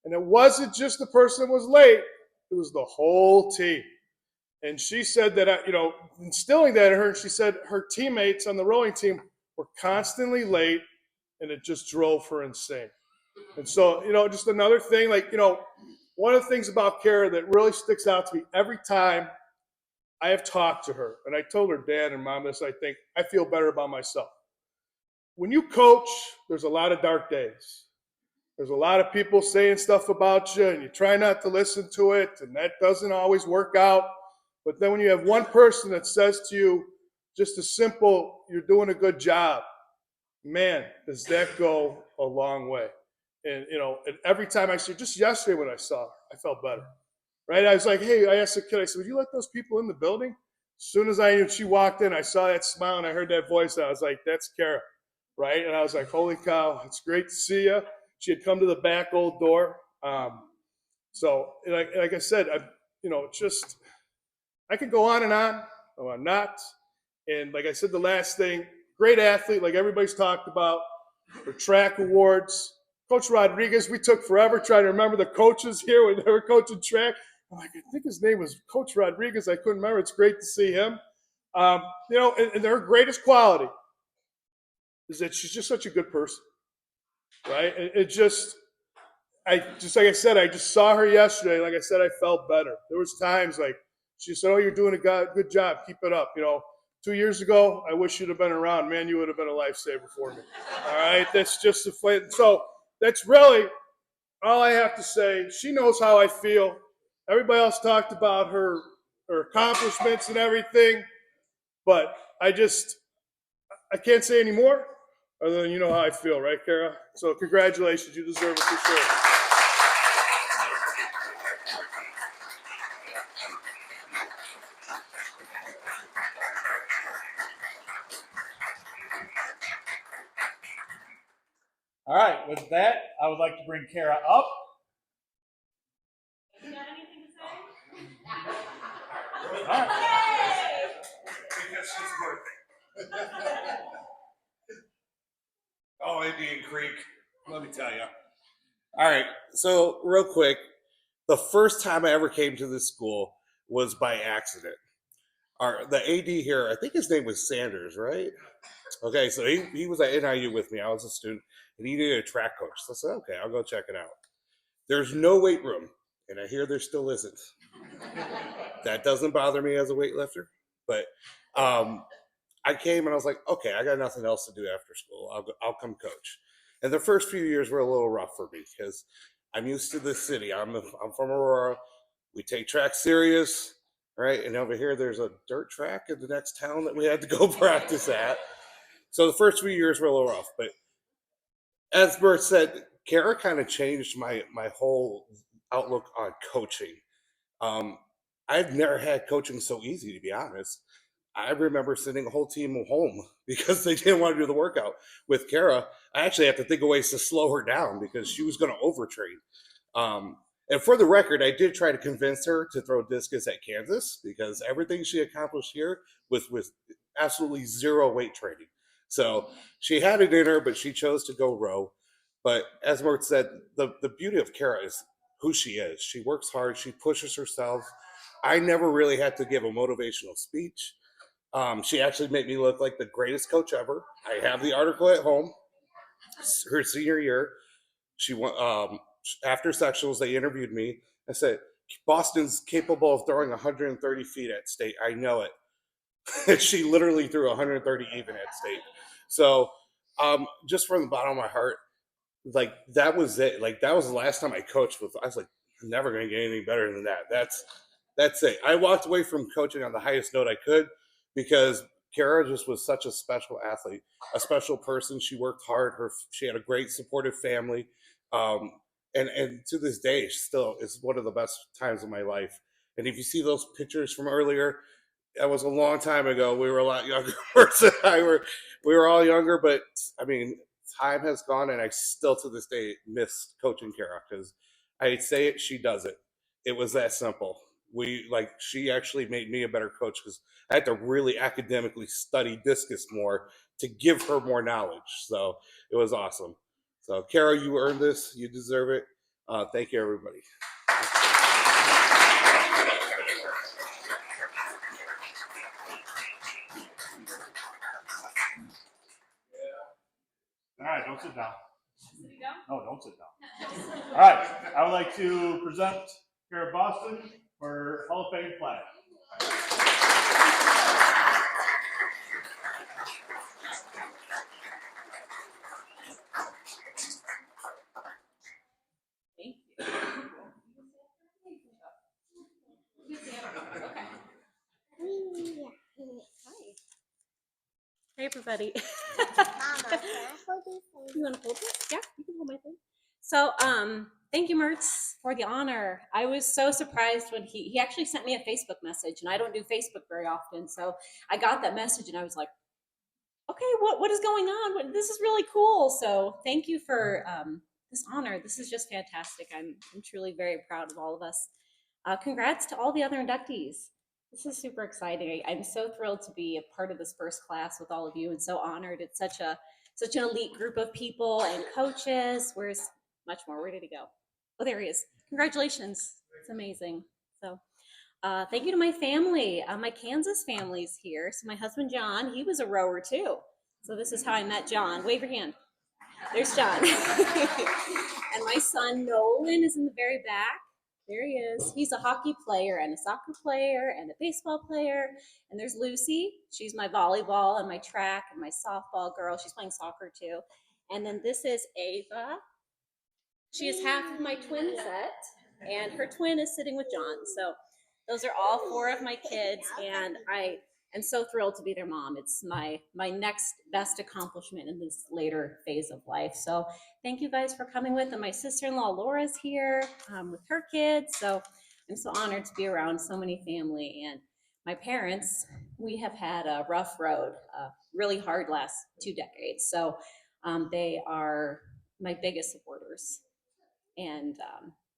And it wasn't just the person that was late. It was the whole team. And she said that, instilling that in her, she said her teammates on the rowing team were constantly late, and it just drove her insane. And so, just another thing, one of the things about Kara that really sticks out to me every time I have talked to her, and I told her dad and mom this, I feel better about myself. When you coach, there's a lot of dark days. There's a lot of people saying stuff about you, and you try not to listen to it, and that doesn't always work out. But then when you have one person that says to you just a simple, you're doing a good job, man, does that go a long way. And, and every time I see her, just yesterday when I saw her, I felt better, right? I was like, hey, I asked the kid, I said, would you let those people in the building? As soon as I knew she walked in, I saw that smile and I heard that voice. I was like, that's Kara, right? And I was like, holy cow, it's great to see you. She had come to the back old door. So like I said, I could go on and on. No, I'm not. And like I said, the last thing, great athlete, like everybody's talked about, her track awards. Coach Rodriguez, we took forever trying to remember the coaches here when they were coaching track. I'm like, I think his name was Coach Rodriguez. I couldn't remember. It's great to see him. And her greatest quality is that she's just such a good person, right? Like I said, I just saw her yesterday. Like I said, I felt better. There was times like she said, oh, you're doing a good job. Keep it up. 2 years ago, I wish you'd have been around. Man, you would have been a lifesaver for me. All right, that's just the flint. So that's really all I have to say. She knows how I feel. Everybody else talked about her accomplishments and everything, but I can't say any more other than you know how I feel, right, Kara? So congratulations. You deserve it for sure. All right, with that, I would like to bring Kara up. You got anything to say? All right. Because she's working. Oh, Indian Creek, let me tell you. All right, so real quick, the first time I ever came to this school was by accident. The AD here, I think his name was Sanders, right? Okay, so he was at NIU with me. I was a student, and he needed a track coach. So I said, okay, I'll go check it out. There's no weight room, and I hear there still isn't. That doesn't bother me as a weightlifter, but I came and I was like, okay, I got nothing else to do after school. I'll come coach. And the first few years were a little rough for me because I'm used to this city. I'm from Aurora. We take track serious, right? And over here, there's a dirt track in the next town that we had to go practice at. So the first few years were a little rough. But as Bert said, Kara kind of changed my whole outlook on coaching. I've never had coaching so easy, to be honest. I remember sending a whole team home because they didn't want to do the workout. With Kara, I actually had to think of ways to slow her down because she was going to overtrain. And for the record, I did try to convince her to throw discus at Kansas because everything she accomplished here was with absolutely zero weight training. So she had it in her, but she chose to go row. But as Mert said, the beauty of Kara is who she is. She works hard. She pushes herself. I never really had to give a motivational speech. She actually made me look like the greatest coach ever. I have the article at home. Her senior year, she went after sectionals. They interviewed me. I said, "Boston's capable of throwing 130 feet at state. I know it." And she literally threw 130 even at state. So, just from the bottom of my heart, like that was it. Like that was the last time I coached with. I was like, I'm never going to get anything better than that. That's it. I walked away from coaching on the highest note I could because Kara just was such a special athlete, a special person. She worked hard. She had a great supportive family, um, and to this day, still is one of the best times of my life. And if you see those pictures from earlier, that was a long time ago. We were a lot younger. We were all younger, but I mean, time has gone, and I still to this day miss coaching Kara because I say it, she does it. It was that simple. She actually made me a better coach because I had to really academically study discus more to give her more knowledge. So it was awesome. So Kara, you earned this. You deserve it. Thank you, everybody. All right, don't sit down. Sitting down? No, don't sit down. All right, I would like to present Kara Boston for Hall of Fame flag. Thank you. Okay. Hi. Hey, everybody. Mama, can I hold this thing? You want to hold it? Yeah, you can hold my thing. So, thank you, Mertz, for the honor. I was so surprised when he actually sent me a Facebook message, and I don't do Facebook very often. So I got that message, and I was like, okay, what is going on? This is really cool. So thank you for this honor. This is just fantastic. I'm truly very proud of all of us. Congrats to all the other inductees. This is super exciting. I'm so thrilled to be a part of this first class with all of you, and so honored. It's such an elite group of people and coaches. Where's much more? Where did he go? Oh, there he is. Congratulations. It's amazing. So thank you to my family. My Kansas family's here. So my husband, John, he was a rower too. So this is how I met John. Wave your hand. There's John. And my son, Nolan, is in the very back. There he is. He's a hockey player and a soccer player and a baseball player. And there's Lucy. She's my volleyball and my track and my softball girl. She's playing soccer too. And then this is Ava. She is half of my twin set, and her twin is sitting with John. So those are all four of my kids, and I am so thrilled to be their mom. It's my next best accomplishment in this later phase of life. So thank you guys for coming with. And my sister-in-law Laura's here with her kids. So I'm so honored to be around so many family. And my parents, we have had a rough road, really hard last 2 decades. So they are my biggest supporters and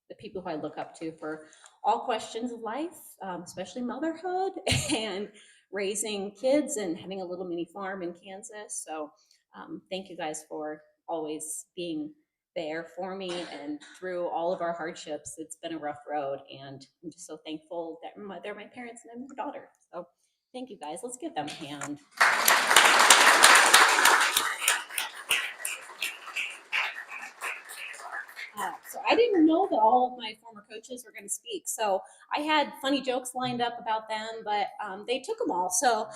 the people who I look up to for all questions of life, especially motherhood and raising kids and having a little mini farm in Kansas. So thank you guys for always being there for me and through all of our hardships. It's been a rough road, and I'm just so thankful that they're my parents and I'm their daughter. So thank you guys. Let's give them a hand. So I didn't know that all of my former coaches were going to speak. So I had funny jokes lined up about them, but they took them all. So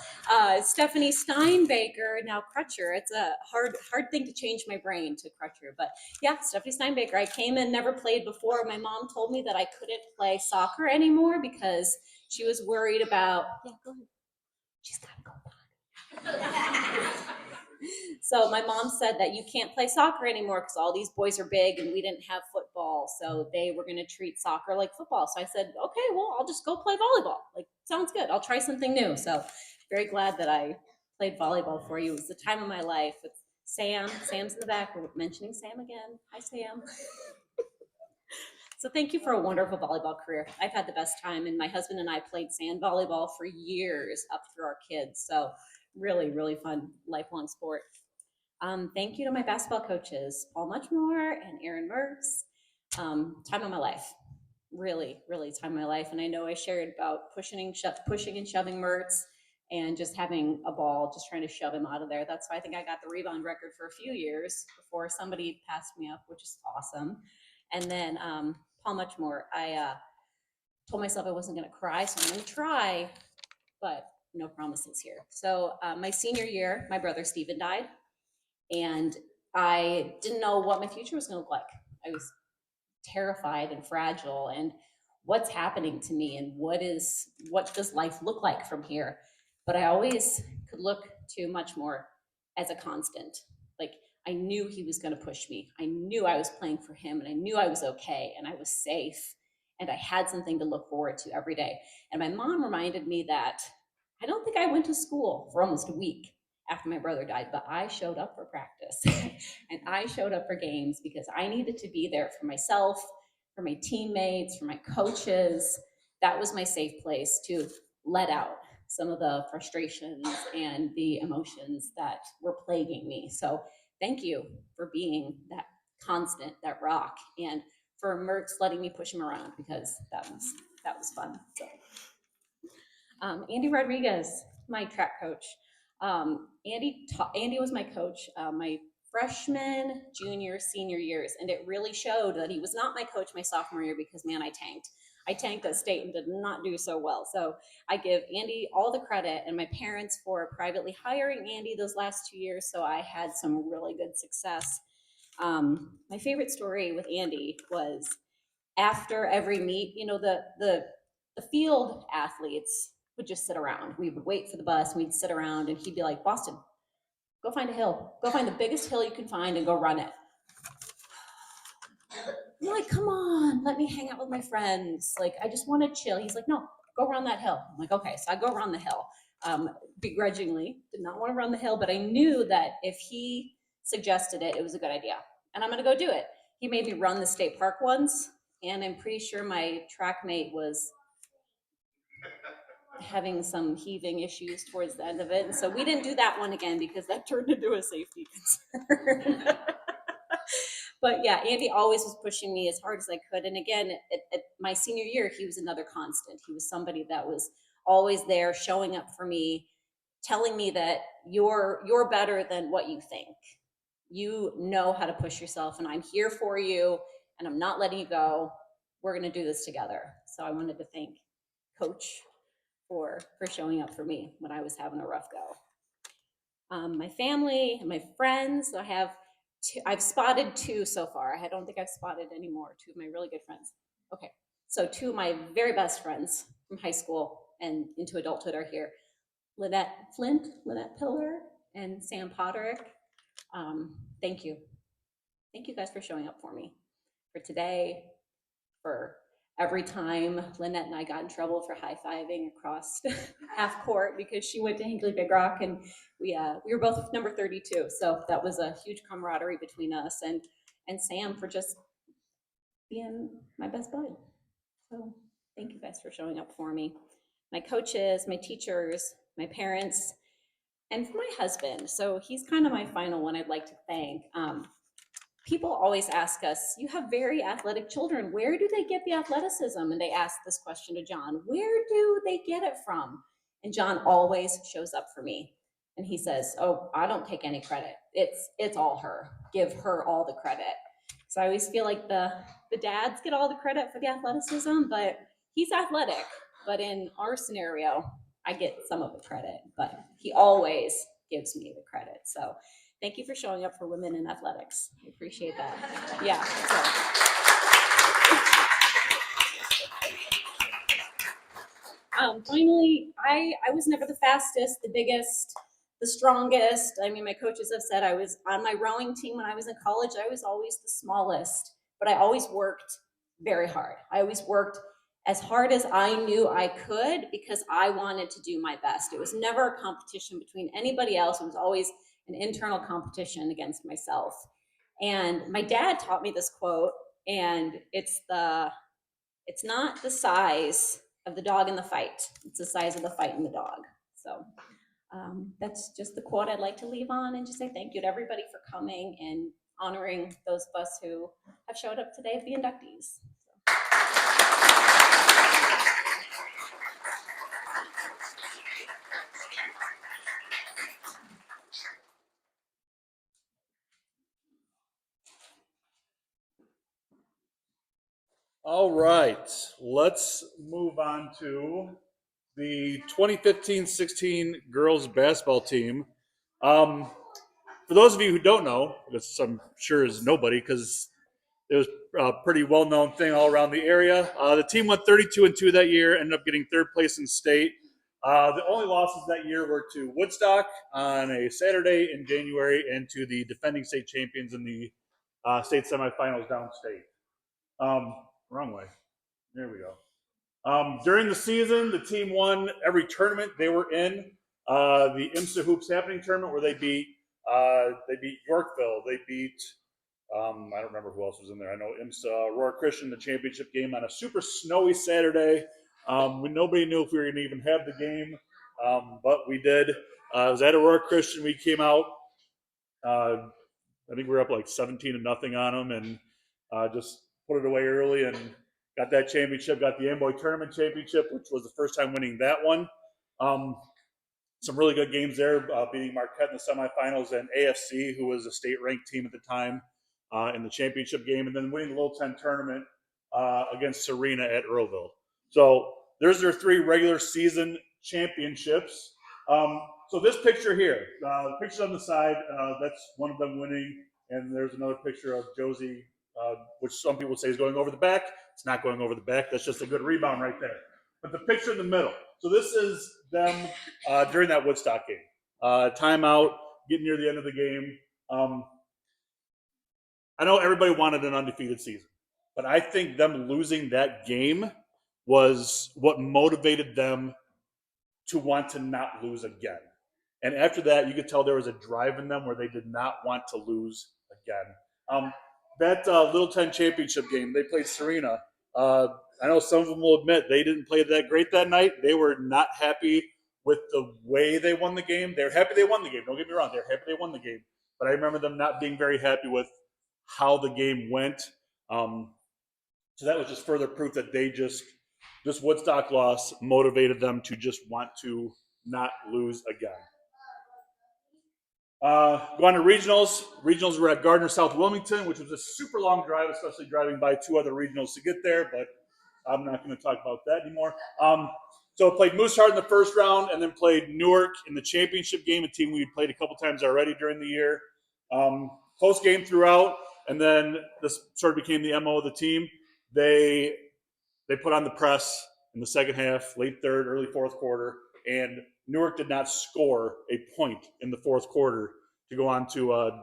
Stephanie Steinbaker, now Crutcher. It's a hard thing to change my brain to Crutcher. But yeah, Stephanie Steinbaker. I came in, never played before. My mom told me that I couldn't play soccer anymore because she was worried about, yeah, go ahead. She's got to go. So my mom said that you can't play soccer anymore because all these boys are big and we didn't have football. So they were going to treat soccer like football. So I said, okay, well, I'll just go play volleyball. Like, sounds good. I'll try something new. So very glad that I played volleyball for you. It was the time of my life. It's Sam. Sam's in the back. We're mentioning Sam again. Hi, Sam. So thank you for a wonderful volleyball career. I've had the best time, and my husband and I played sand volleyball for years up through our kids. So really, really fun, lifelong sport. Thank you to my basketball coaches, Paul Muchmore and Aaron Mertz. Time of my life, really, really time of my life. And I know I shared about pushing and shoving Mertz and just having a ball, just trying to shove him out of there. That's why I think I got the rebound record for a few years before somebody passed me up, which is awesome. And then Paul Muchmore, I told myself I wasn't going to cry, so I'm going to try, but no promises here. So my senior year, my brother Steven died. And I didn't know what my future was going to look like. I was terrified and fragile, and what's happening to me, and what does life look like from here? But I always could look to Muchmore as a constant. Like, I knew he was going to push me. I knew I was playing for him, and I knew I was okay, and I was safe, and I had something to look forward to every day. And my mom reminded me that I don't think I went to school for almost a week after my brother died, but I showed up for practice and I showed up for games because I needed to be there for myself, for my teammates, for my coaches. That was my safe place to let out some of the frustrations and the emotions that were plaguing me. So thank you for being that constant, that rock, and for Mertz letting me push him around because that was fun. So Andy Rodriguez, my track coach. Andy was my coach my freshman, junior, senior years, and it really showed that he was not my coach my sophomore year because, man, I tanked. I tanked at state and did not do so well. So I give Andy all the credit and my parents for privately hiring Andy those last 2 years, so I had some really good success. My favorite story with Andy was after every meet, you know, the field athletes would just sit around. We would wait for the bus, and we'd sit around, and he'd be like, Boston, go find a hill. Go find the biggest hill you can find and go run it. I'm like, come on, let me hang out with my friends. Like, I just want to chill. He's like, no, go run that hill. I'm like, okay, so I go run the hill. Begrudgingly, did not want to run the hill, but I knew that if he suggested it, it was a good idea. And I'm going to go do it. He made me run the state park once, and I'm pretty sure my track mate was having some heaving issues towards the end of it. And so we didn't do that one again because that turned into a safety concern. But yeah, Andy always was pushing me as hard as I could. And again, at my senior year, he was another constant. He was somebody that was always there, showing up for me, telling me that you're better than what you think. You know how to push yourself, and I'm here for you, and I'm not letting you go. We're going to do this together. So I wanted to thank Coach for showing up for me when I was having a rough go. My family and my friends, I've spotted 2 so far. I don't think I've spotted any more. 2 of my really good friends. Okay, so 2 of my very best friends from high school and into adulthood are here. Lynette Flint, Lynette Pillar, and Sam Poderick. Thank you. Thank you guys for showing up for me, for today, for every time Lynette and I got in trouble for high-fiving across half court because she went to Hinkley Big Rock, and we were both number 32. So that was a huge camaraderie between us. And and Sam for just being my best bud. So thank you guys for showing up for me. My coaches, my teachers, my parents, and for my husband. So he's kind of my final one I'd like to thank. People always ask us, you have very athletic children. Where do they get the athleticism? And they ask this question to John, where do they get it from? And John always shows up for me. And he says, oh, I don't take any credit. It's all her. Give her all the credit. So I always feel like the dads get all the credit for the athleticism, but he's athletic. But in our scenario, I get some of the credit, but he always gives me the credit. So thank you for showing up for women in athletics. I appreciate that. Yeah. Finally, I was never the fastest, the biggest, the strongest. I mean, my coaches have said I was on my rowing team when I was in college. I was always the smallest, but I always worked very hard. I always worked as hard as I knew I could because I wanted to do my best. It was never a competition between anybody else. It was always an internal competition against myself. And my dad taught me this quote, and it's not the size of the dog in the fight, it's the size of the fight in the dog. So that's just the quote I'd like to leave on, and just say thank you to everybody for coming and honoring those of us who have showed up today as the inductees. All right, let's move on to the 2015-16 girls basketball team. For those of you who don't know, this I'm sure is nobody because it was a pretty well-known thing all around the area. The team went 32-2 that year, ended up getting third place in state. The only losses that year were to Woodstock on a Saturday in January and to the defending state champions in the state semifinals downstate. Wrong way. There we go. During the season, the team won every tournament they were in. The IMSA Hoops Happening tournament where they beat Yorkville. They beat I don't remember who else was in there. I know IMSA, Aurora Christian, the championship game on a super snowy Saturday. Nobody knew if we were going to even have the game, but we did. It was at Aurora Christian. We came out. I think we were up like 17-0 on them, and just put it away early and got that championship. Got the Amboy Tournament championship, which was the first time winning that one. Some really good games there, beating Marquette in the semifinals and AFC, who was a state-ranked team at the time, in the championship game, and then winning the Little 10 tournament against Serena at Earlville. So there's their 3 regular season championships. So this picture here, the picture on the side, that's one of them winning, and there's another picture of Josie, which some people say is going over the back. It's not going over the back. That's just a good rebound right there. But the picture in the middle. So this is them during that Woodstock game. Timeout, getting near the end of the game. I know everybody wanted an undefeated season, but I think them losing that game was what motivated them to want to not lose again. And after that, you could tell there was a drive in them where they did not want to lose again. That Little 10 championship game, they played Serena. I know some of them will admit they didn't play that great that night. They were not happy with the way they won the game. They're happy they won the game. Don't get me wrong. They're happy they won the game. But I remember them not being very happy with how the game went. So that was just further proof that this Woodstock loss motivated them to just want to not lose again. Go on to regionals. Regionals were at Gardner, South Wilmington, which was a super long drive, especially driving by 2 other regionals to get there, but I'm not going to talk about that anymore. So played Moose Heart in the first round and then played Newark in the championship game, a team we played a couple times already during the year. Close game throughout, and then this sort of became the MO of the team. They put on the press in the second half, late third, early fourth quarter, and Newark did not score a point in the fourth quarter to go on to it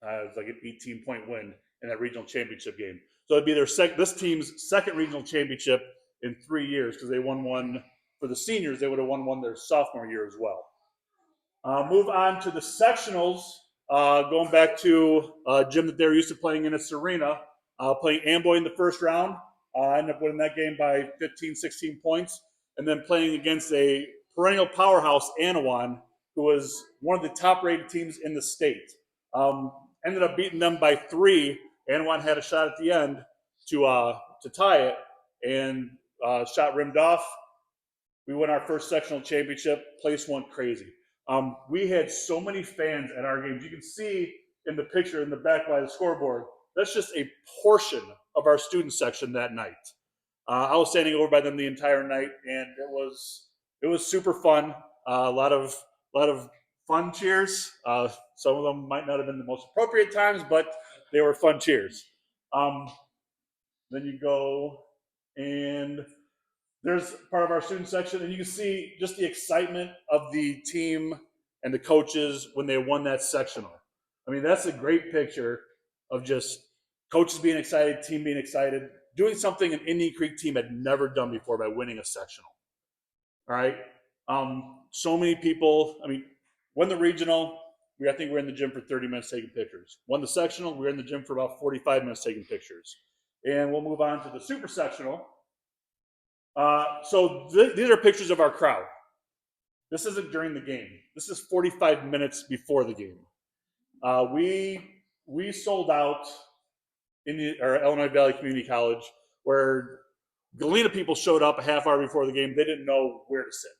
was like an 18-point win in that regional championship game. So it'd be this team's second regional championship in 3 years because they won one for the seniors. They would have won one their sophomore year as well. Move on to the sectionals. going back to a gym that they were used to playing in at Serena, playing Amboy in the first round. I ended up winning that game by 15, 16 points. And then playing against a perennial powerhouse, Anawan, who was one of the top-rated teams in the state. Ended up beating them by 3. Anawan had a shot at the end to tie it, and shot rimmed off. We won our first sectional championship. Place went crazy. We had so many fans at our games. You can see in the picture in the back by the scoreboard, that's just a portion of our student section that night. I was standing over by them the entire night, and it was super fun. A lot of fun cheers. Some of them might not have been the most appropriate times, but they were fun cheers. Then you go and there's part of our student section, and you can see just the excitement of the team and the coaches when they won that sectional. I mean, that's a great picture of just coaches being excited, team being excited, doing something an Indian Creek team had never done before by winning a sectional. All right. So many people. I mean, won the regional. I think we were in the gym for 30 minutes taking pictures. Won the sectional. We were in the gym for about 45 minutes taking pictures. And we'll move on to the super sectional. These are pictures of our crowd. This isn't during the game. This is 45 minutes before the game. We sold out in our Illinois Valley Community College, where Galena people showed up a half hour before the game. They didn't know where to sit.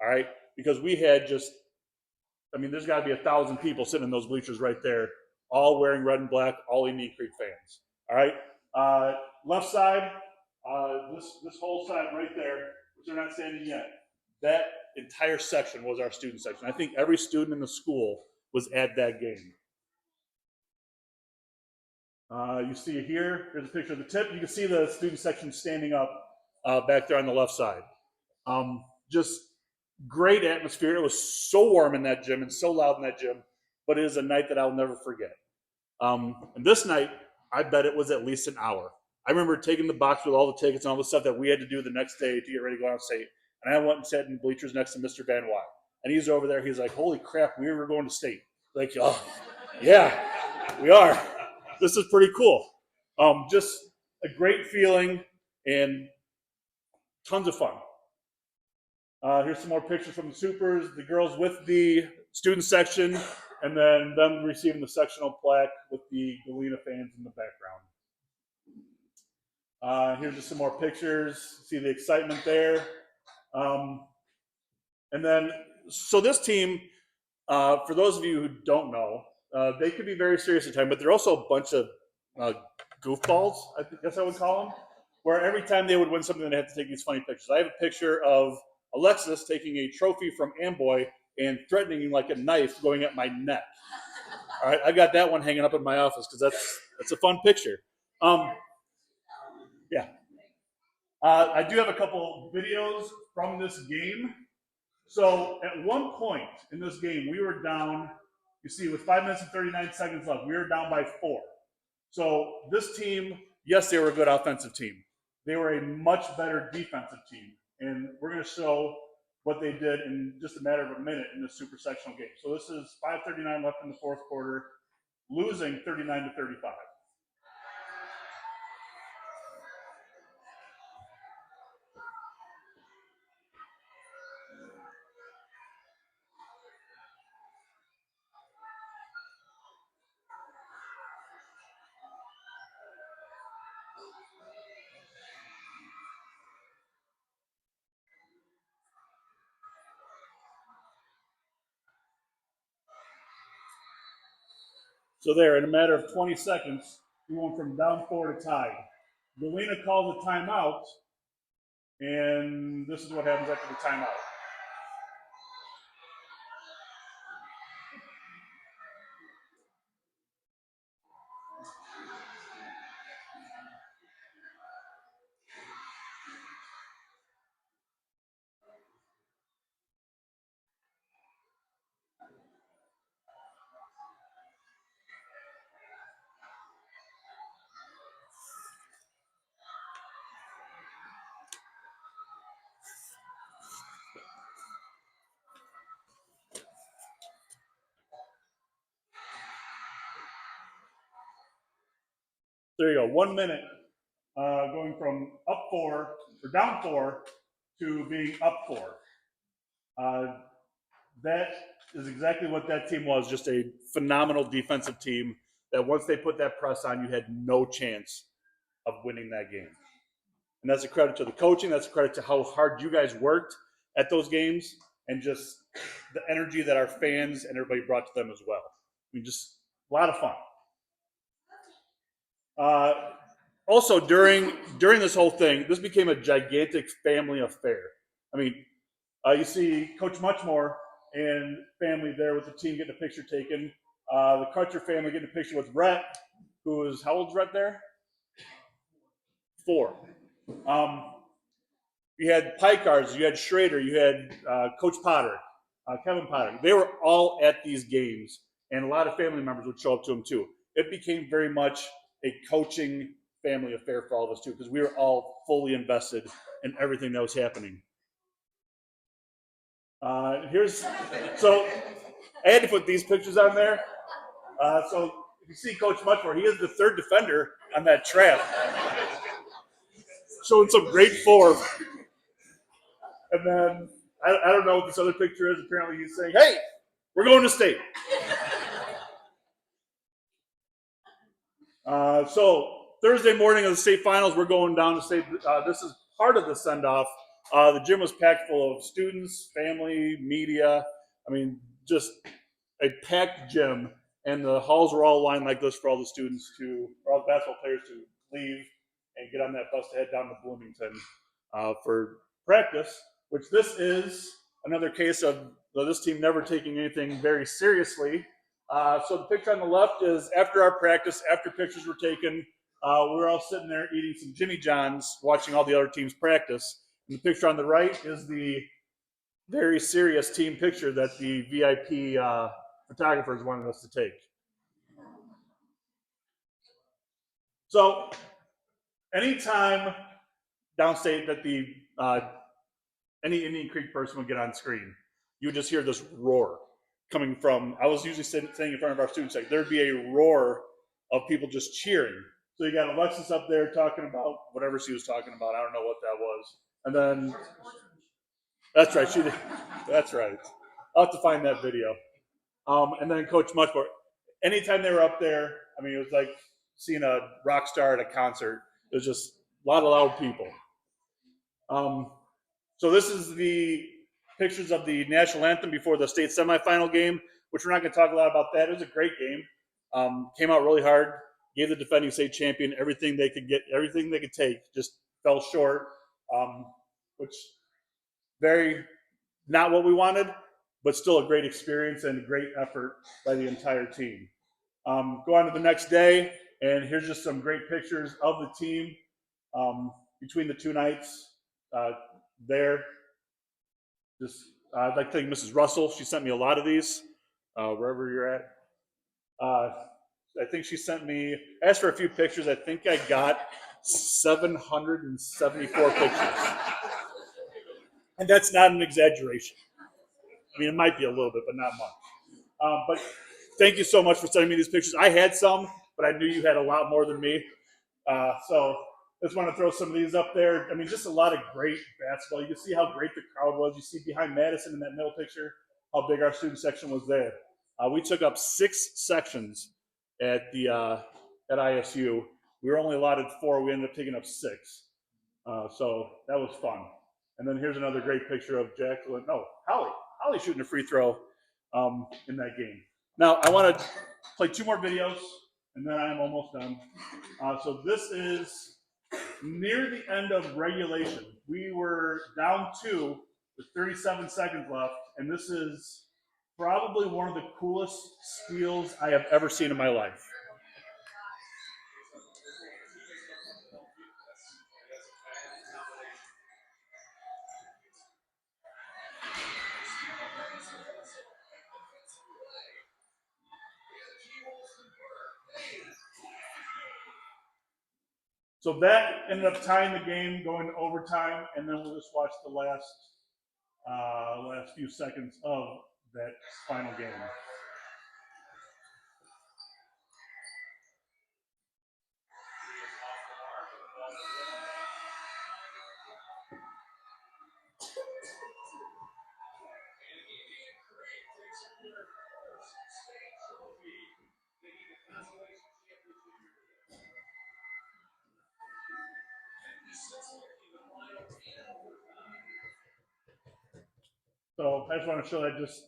All right, because we had there's got to be 1,000 people sitting in those bleachers right there, all wearing red and black, all Indian Creek fans. All right, left side. This whole side right there, which they're not standing yet, that entire section was our student section. I think every student in the school was at that game. You see it here. Here's a picture of the tip. You can see the student section standing up back there on the left side. Just great atmosphere. It was so warm in that gym and so loud in that gym, but it is a night that I'll never forget. And this night, I bet it was at least an hour. I remember taking the box with all the tickets and all the stuff that we had to do the next day to get ready to go out of state. And I went and sat in the bleachers next to Mr. Van Wy. And he's over there. He's like, holy crap, we were going to state. Like, oh, yeah, we are. This is pretty cool. Just a great feeling and tons of fun. Here's some more pictures from the supers, the girls with the student section, and then them receiving the sectional plaque with the Galena fans in the background. Here's just some more pictures. See the excitement there. And then, so this team, for those of you who don't know, they could be very serious at times, but they're also a bunch of goofballs, I guess I would call them, where every time they would win something, they have to take these funny pictures. I have a picture of Alexis taking a trophy from Amboy and threatening like a knife going at my neck. All right, I got that one hanging up in my office because that's a fun picture. Yeah. I do have a couple videos from this game. So at one point in this game, we were down, you see, with 5 minutes and 39 seconds left, we were down by 4. So this team, yes, they were a good offensive team. They were a much better defensive team. And we're going to show what they did in just a matter of a minute in the super sectional game. So this is 5:39 left in the fourth quarter, losing 39-35. So there, in a matter of 20 seconds, we went from down 4 to tied. Galena called a timeout, and this is what happens after the timeout. There you go. 1 minute going from up 4 or down 4 to being up 4. That is exactly what that team was, just a phenomenal defensive team that once they put that press on, you had no chance of winning that game. And that's a credit to the coaching. That's a credit to how hard you guys worked at those games and just the energy that our fans and everybody brought to them as well. I mean, just a lot of fun. Also, during this whole thing, this became a gigantic family affair. I mean, you see Coach Muchmore and family there with the team getting a picture taken. The Crutcher family getting a picture with Rhett, who is, how old's Rhett there? 4. You had Pikars, you had Schrader, you had Coach Potter, Kevin Potter. They were all at these games, and a lot of family members would show up to them too. It became very much a coaching family affair for all of us too, because we were all fully invested in everything that was happening. So I had to put these pictures on there. So if you see Coach Muchmore, he is the 3rd defender on that trap, showing some great form. And then I don't know what this other picture is. Apparently, he's saying, "Hey, we're going to state." So Thursday morning of the state finals, we're going down to state. This is part of the send off. The gym was packed full of students, family, media. I mean, just a packed gym, and the halls were all lined like this for all the students or all the basketball players to leave and get on that bus to head down to Bloomington for practice. Which this is another case of this team never taking anything very seriously. So the picture on the left is after our practice, after pictures were taken, we were all sitting there eating some Jimmy John's, watching all the other teams practice. And the picture on the right is the very serious team picture that the VIP photographers wanted us to take. So anytime downstate that the any Indian Creek person would get on screen, you would just hear this roar coming from, I was usually sitting in front of our students, like there'd be a roar of people just cheering. So you got Alexis up there talking about whatever she was talking about. I don't know what that was. And then, that's right, she did. That's right. I'll have to find that video. And then Coach Muchmore, anytime they were up there, I mean, it was like seeing a rock star at a concert. It was just a lot of loud people. So this is the pictures of the national anthem before the state semifinal game, which we're not going to talk a lot about that. It was a great game. Came out really hard. Gave the defending state champion everything they could get, everything they could take. Just fell short, which very not what we wanted, but still a great experience and a great effort by the entire team. Go on to the next day, and here's just some great pictures of the team between the 2 nights there. Just I'd like to thank Mrs. Russell. She sent me a lot of these, wherever you're at. I think she sent me, I asked for a few pictures. I think I got 774 pictures. And that's not an exaggeration. I mean, it might be a little bit, but not much. But thank you so much for sending me these pictures. I had some, but I knew you had a lot more than me. So I just want to throw some of these up there. I mean, just a lot of great basketball. You can see how great the crowd was. You see behind Madison in that middle picture how big our student section was there. We took up 6 sections at the at ISU. We were only allotted 4. We ended up taking up 6. So that was fun. And then here's another great picture of Holly shooting a free throw in that game. Now I want to play 2 more videos, and then I'm almost done. So this is near the end of regulation. We were down 2 with 37 seconds left, and this is probably one of the coolest steals I have ever seen in my life. So that ended up tying the game, going to overtime, and then we'll just watch the last few seconds of that final game. So I just want to show that just,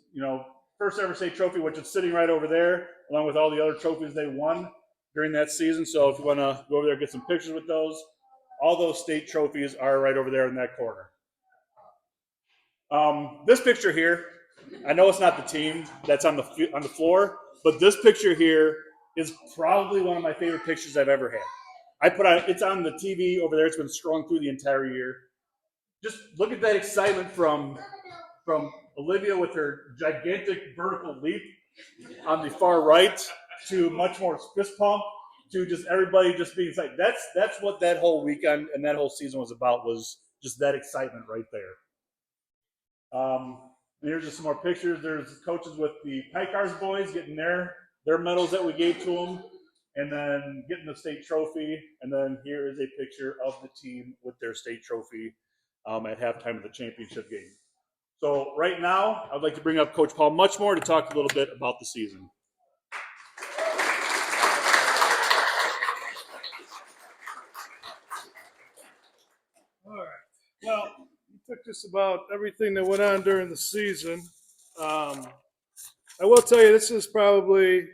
first ever state trophy, which is sitting right over there, along with all the other trophies they won during that season. So if you want to go over there and get some pictures with those, all those state trophies are right over there in that corner. This picture here, I know it's not the team that's on the floor, but this picture here is probably one of my favorite pictures I've ever had. It's on the TV over there. It's been scrolling through the entire year. Just look at that excitement from Olivia with her gigantic vertical leap on the far right to much more fist pump to just everybody just being excited. That's what that whole weekend and that whole season was about, was just that excitement right there. Here's just some more pictures. There's coaches with the Pikars boys getting their medals that we gave to them, and then getting the state trophy. And then here is a picture of the team with their state trophy at halftime of the championship game. So right now, I'd like to bring up Coach Paul Muchmore to talk a little bit about the season. All right. Well, you took just about everything that went on during the season. I will tell you, this is probably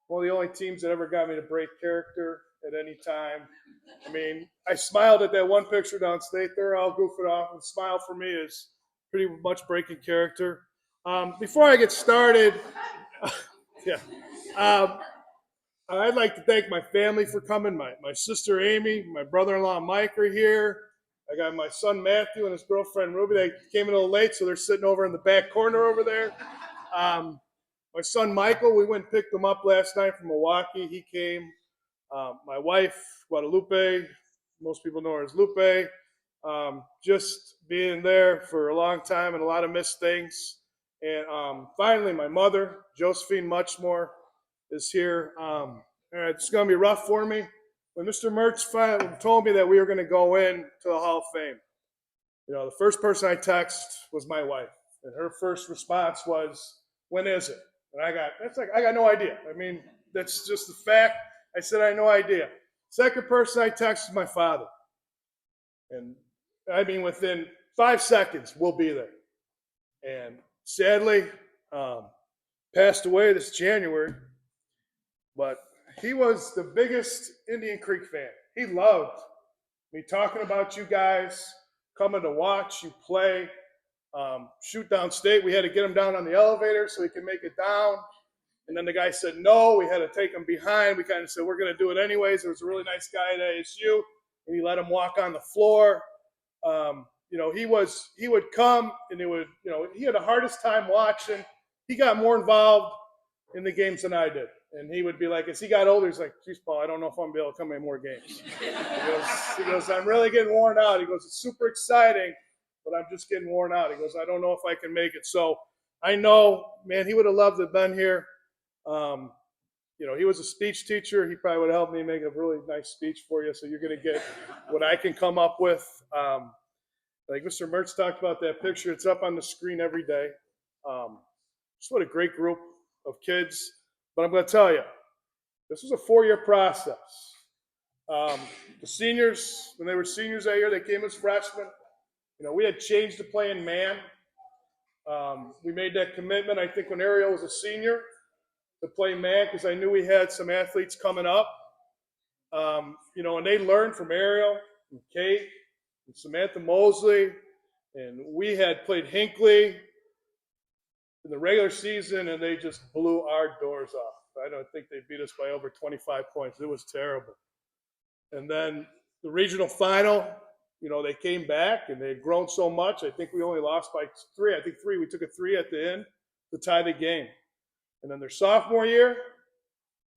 one of the only teams that ever got me to break character at any time. I mean, I smiled at that one picture downstate there. I'll goof it off. And smile for me is pretty much breaking character. Before I get started, I'd like to thank my family for coming. My sister Amy, my brother-in-law Mike are here. I got my son Matthew and his girlfriend Ruby. They came a little late, so they're sitting over in the back corner over there. My son Michael, we went and picked him up last night from Milwaukee. He came. My wife, Guadalupe, most people know her as Lupe, just being there for a long time and a lot of missed things. And finally, my mother, Josephine Muchmore, is here. All right, it's going to be rough for me. When Mr. Mertz finally told me that we were going to go in to the Hall of Fame, the first person I texted was my wife, and her first response was, "When is it?" And I got no idea. I mean, that's just the fact. I said I had no idea. Second person I texted my father, and I mean within 5 seconds we'll be there. And sadly, passed away this January. But he was the biggest Indian Creek fan. He loved me talking about you guys, coming to watch you play, shoot downstate. We had to get him down on the elevator so he could make it down. And then the guy said no. We had to take him behind. We kind of said, we're going to do it anyways. There was a really nice guy at ASU, and he let him walk on the floor. He would come, and he had the hardest time watching. He got more involved in the games than I did. And he would be like, as he got older, he's like, geez, Paul, I don't know if I'm going to be able to come in more games. He goes, I'm really getting worn out. He goes, it's super exciting, but I'm just getting worn out. He goes, I don't know if I can make it. So I know, man, he would have loved to have been here. He was a speech teacher. He probably would have helped me make a really nice speech for you. So you're going to get what I can come up with. Like Mr. Mertz talked about that picture. It's up on the screen every day. Just what a great group of kids. But I'm going to tell you, this was a 4-year process. The seniors, when they were seniors that year, they came as freshmen. We had changed to playing man. We made that commitment, I think, when Ariel was a senior, to play man, because I knew we had some athletes coming up. And they learned from Ariel and Kate and Samantha Mosley. And we had played Hinckley in the regular season, and they just blew our doors off. I don't think they beat us by over 25 points. It was terrible. And then the regional final, they came back, and they had grown so much. I think we only lost by 3. I think 3. We took a 3 at the end to tie the game. And then their sophomore year,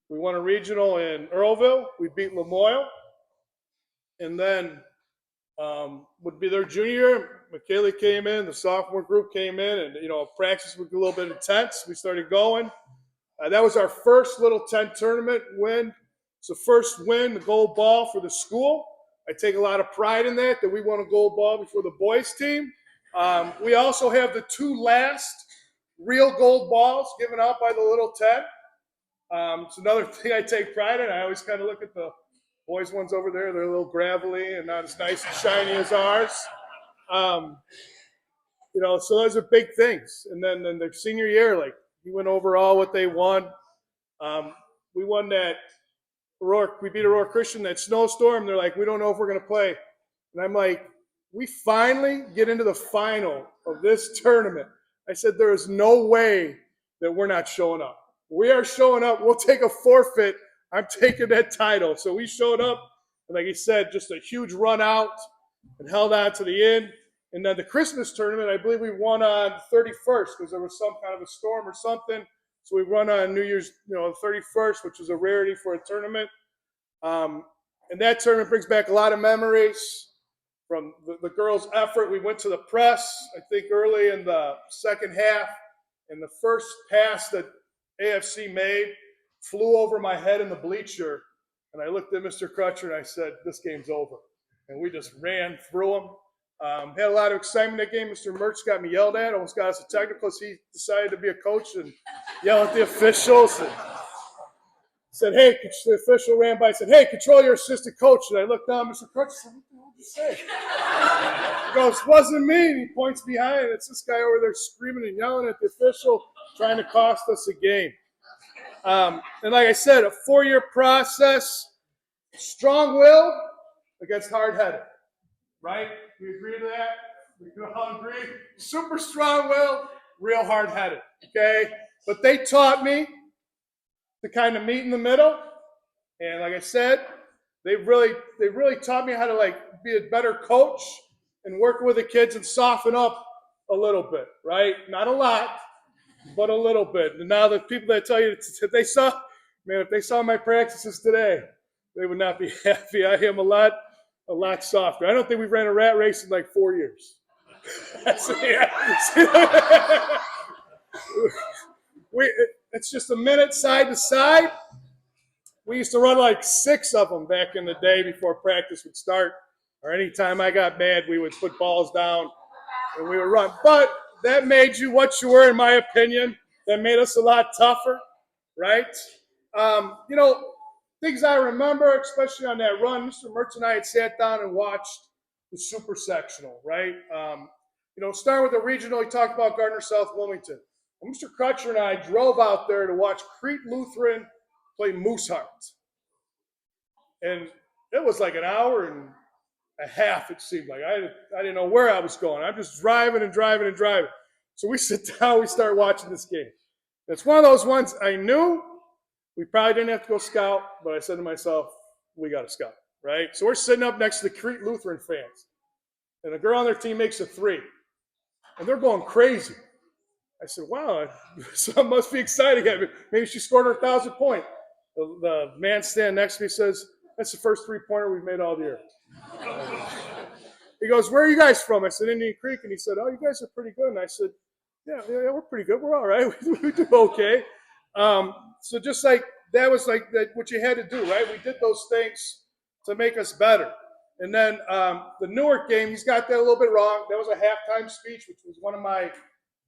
we won a regional in Earlville. We beat Lamoille. And then would be their junior year. Michaela came in, the sophomore group came in, and practice was a little bit intense. We started going. That was our first little 10 tournament win. It's the first win, the gold ball for the school. I take a lot of pride in that we won a gold ball before the boys team. We also have the 2 last real gold balls given out by the little 10. It's another thing I take pride in. I always kind of look at the Boys ones over there, they're a little gravelly and not as nice and shiny as ours. Um, so those are big things. And then their senior year, like he went over all what they won. We won that we beat Aurora Christian, that snowstorm. They're like, we don't know if we're going to play. And I'm like, we finally get into the final of this tournament. I said, there is no way that we're not showing up. We are showing up. We'll take a forfeit. I'm taking that title. So we showed up, and like he said, just a huge run out and held on to the end. And then the Christmas tournament, I believe we won on 31st because there was some kind of a storm or something. So we run on New Year's, 31st, which is a rarity for a tournament. And that tournament brings back a lot of memories from the girls' effort. We went to the press, I think, early in the second half, and the first pass that AFC made flew over my head in the bleacher, and I looked at Mr. Crutcher and I said, this game's over. And we just ran through them. Had a lot of excitement that game. Mr. Mertz got me yelled at, almost got us a technical as he decided to be a coach and yell at the officials. And said, hey, the official ran by and said, hey, control your assistant coach. And I looked down, Mr. Crutcher, said, what the hell did you say? He goes, wasn't me. And he points behind. It's this guy over there screaming and yelling at the official, trying to cost us a game. And like I said, a 4-year process, strong-willed against hard-headed. Right? We agree to that? We can all agree? Super strong-willed, real hard-headed. Okay? But they taught me to kind of meet in the middle. And like I said, they really taught me how to be a better coach and work with the kids and soften up a little bit, right? Not a lot, but a little bit. And now the people that tell you if they saw my practices today, they would not be happy. I am a lot softer. I don't think we've ran a rat race in like 4 years. It's just a minute side to side. We used to run like 6 of them back in the day before practice would start. Or anytime I got mad, we would put balls down and we would run. But that made you what you were, in my opinion. That made us a lot tougher, right? Things I remember, especially on that run, Mr. Mertz and I had sat down and watched the super sectional, right? Starting with the regional, he talked about Gardner South Wilmington. And Mr. Crutcher and I drove out there to watch Crete Lutheran play Mooseheart. And it was like an hour and a half, it seemed like. I didn't know where I was going. I'm just driving and driving and driving. So we sit down, we start watching this game. It's one of those ones I knew we probably didn't have to go scout, but I said to myself, we got to scout, right? So we're sitting up next to the Crete Lutheran fans. And a girl on their team makes a 3. And they're going crazy. I said, wow, something must be exciting. Maybe she scored her 1,000th point. The man standing next to me says, that's the first 3-pointer we've made all year. He goes, where are you guys from? I said, Indian Creek. And he said, oh, you guys are pretty good. And I said, yeah, we're pretty good. We're all right. We do okay. So just like that was like what you had to do, right? We did those things to make us better. And then the Newark game, he's got that a little bit wrong. That was a halftime speech, which was one of my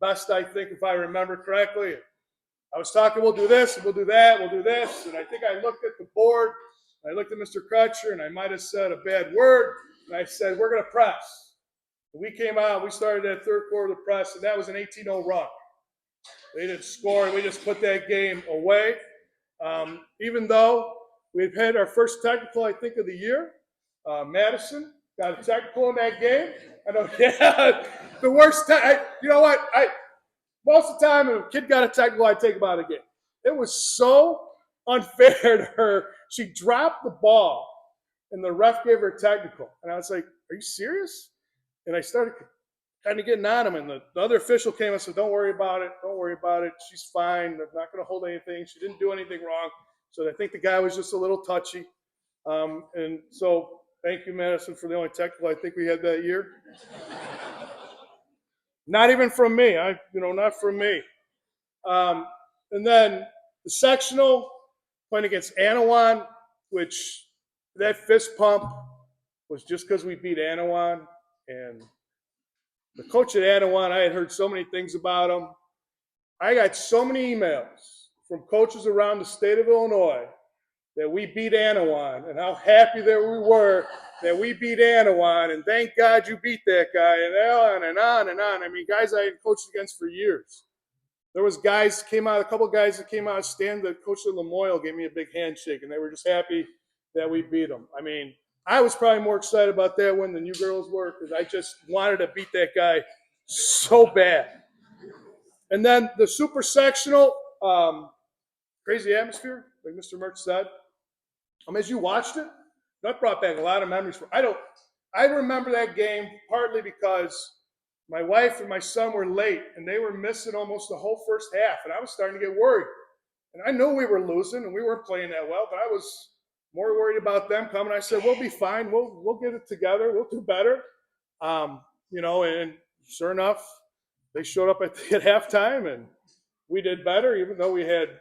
best, I think, if I remember correctly. I was talking, we'll do this, we'll do that, we'll do this. And I think I looked at the board, I looked at Mr. Crutcher, and I might have said a bad word. And I said, we're going to press. And we came out, we started that third quarter of the press, and that was an 18-0 run. They didn't score, and we just put that game away. Even though we've had our first technical, I think, of the year. Madison got a technical in that game. I know, yeah, the worst time. You know what? Most of the time, if a kid got a technical, I'd take him out of the game. It was so unfair to her. She dropped the ball, and the ref gave her a technical. And I was like, are you serious? And I started kind of getting on him, and the other official came and said, don't worry about it. Don't worry about it. She's fine. They're not going to hold anything. She didn't do anything wrong. So I think the guy was just a little touchy. And so thank you, Madison, for the only technical I think we had that year. Not even from me. Not from me. And then the sectional, playing against Anawan, which that fist pump was just because we beat Anawan. And the coach at Anawan, I had heard so many things about him. I got so many emails from coaches around the state of Illinois that we beat Anawan and how happy that we were that we beat Anawan, and thank God you beat that guy, and on and on and on. I mean, guys I had coached against for years. There was guys came out, a couple guys that came out of stand that Coach Lamoille gave me a big handshake, and they were just happy that we beat them. I mean, I was probably more excited about that win than you girls were because I just wanted to beat that guy so bad. And then the super sectional, crazy atmosphere, like Mr. Mertz said. As you watched it, that brought back a lot of memories. I remember that game partly because my wife and my son were late, and they were missing almost the whole first half, and I was starting to get worried. And I knew we were losing, and we weren't playing that well, but I was more worried about them coming. I said, "We'll be fine. We'll get it together. We'll do better." And sure enough, they showed up at halftime, and we did better, even though we had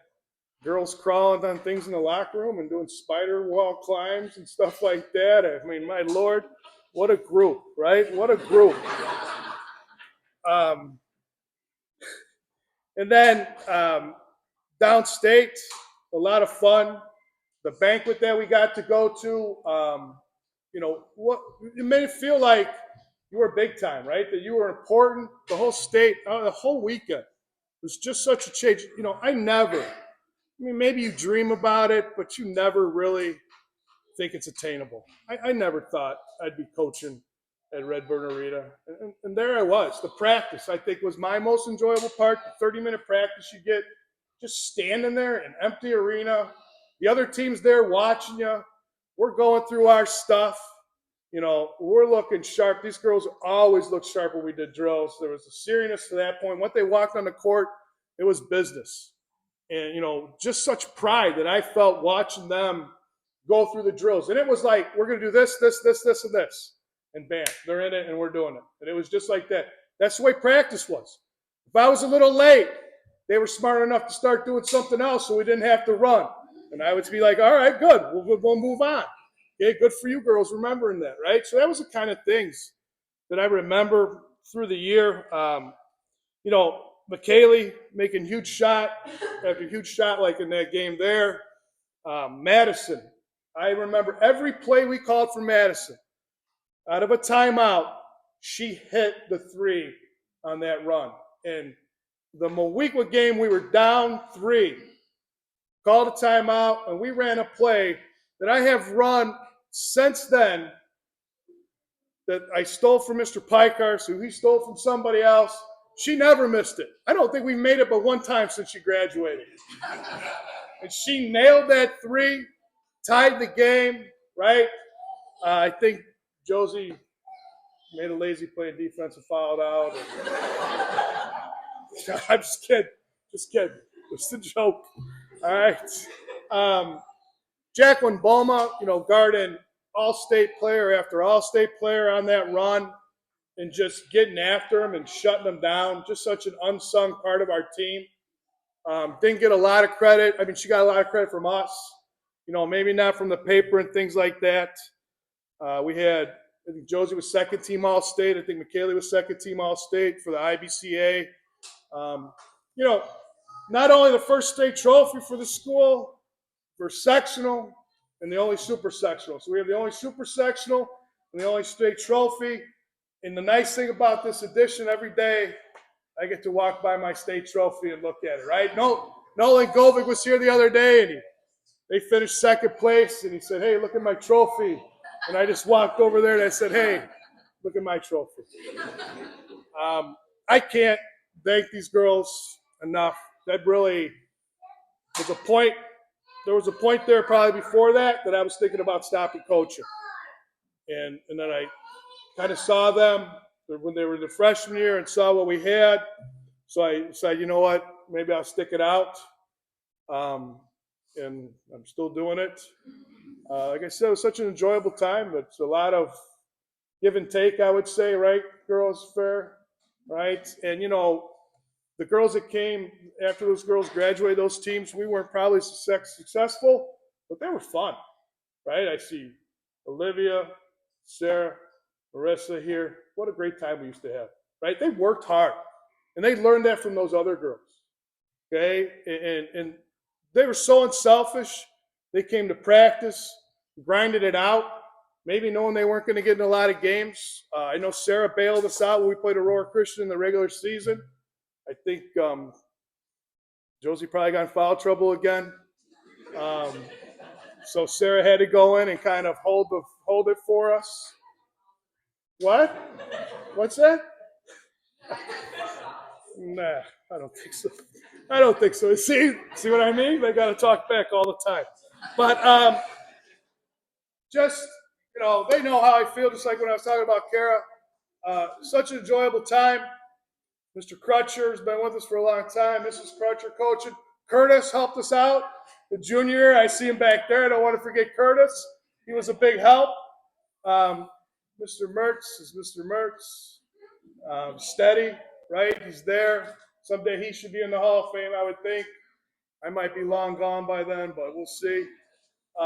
girls crawling on things in the locker room and doing spider wall climbs and stuff like that. I mean, my Lord, what a group, right? What a group. And then downstate, a lot of fun. The banquet that we got to go to, what it made it feel like you were big time, right? That you were important. The whole state, the whole weekend was just such a change. Maybe you dream about it, but you never really think it's attainable. I never thought I'd be coaching at Redbird Arena. And there I was. The practice, I think, was my most enjoyable part. The 30-minute practice you get just standing there in an empty arena. The other team's there watching you. We're going through our stuff. We're looking sharp. These girls always looked sharp when we did drills. There was a seriousness to that point. Once they walked on the court, it was business. And, just such pride that I felt watching them go through the drills. And it was like, we're going to do this, this, this, this, and this. And bam, they're in it and we're doing it. And it was just like that. That's the way practice was. If I was a little late, they were smart enough to start doing something else so we didn't have to run. And I would be like, all right, good. We'll move on. Okay, good for you girls remembering that, right? So that was the kind of things that I remember through the year. McKaylee making huge shot after huge shot like in that game there. Madison, I remember every play we called for Madison. Out of a timeout, she hit the three on that run. And the Mowequa game, we were down 3. Called a timeout, and we ran a play that I have run since then that I stole from Mr. Pikars, who he stole from somebody else. She never missed it. I don't think we made it but one time since she graduated. And she nailed that 3, tied the game, right? I think Josie made a lazy play in defense and fouled out. I'm just kidding. It's a joke. All right. Jacqueline Boma, guarding all-state player after all-state player on that run and just getting after them and shutting them down. Just such an unsung part of our team. Didn't get a lot of credit. I mean, she got a lot of credit from us. Maybe not from the paper and things like that. We had, I think Josie was second team All-State. I think McKaylee was second team All-State for the IBCA. Not only the first state trophy for the school, for sectional, and the only super sectional. So we have the only super sectional and the only state trophy. And the nice thing about this edition, every day I get to walk by my state trophy and look at it, right? Nolan Govic was here the other day, and they finished second place, and he said, "Hey, look at my trophy." And I just walked over there and I said, "Hey, look at my trophy." I can't thank these girls enough. That really was a point. There was a point there probably before that I was thinking about stopping coaching. And then I kind of saw them when they were in the freshman year and saw what we had. So I decided, you know what, maybe I'll stick it out. And I'm still doing it. Like I said, it was such an enjoyable time. It's a lot of give and take, I would say, right, girls fair, right? And, the girls that came after those girls graduated, those teams, we weren't probably successful, but they were fun, right? I see Olivia, Sarah, Marissa here. What a great time we used to have, right? They worked hard, and they learned that from those other girls, okay? And they were so unselfish They came to practice, grinded it out, maybe knowing they weren't going to get in a lot of games. I know Sarah bailed us out when we played Aurora Christian in the regular season. I think Josie probably got in foul trouble again. So Sarah had to go in and kind of hold it for us. What? What's that? Nah, I don't think so. I don't think so. See what I mean? They got to talk back all the time. But just, they know how I feel, just like when I was talking about Kara. Such an enjoyable time. Mr. Crutcher has been with us for a long time. Mrs. Crutcher coaching. Curtis helped us out. The junior, I see him back there. I don't want to forget Curtis. He was a big help. Mr. Mertz is Mr. Mertz. Steady, right? He's there. Someday he should be in the Hall of Fame, I would think. I might be long gone by then, but we'll see.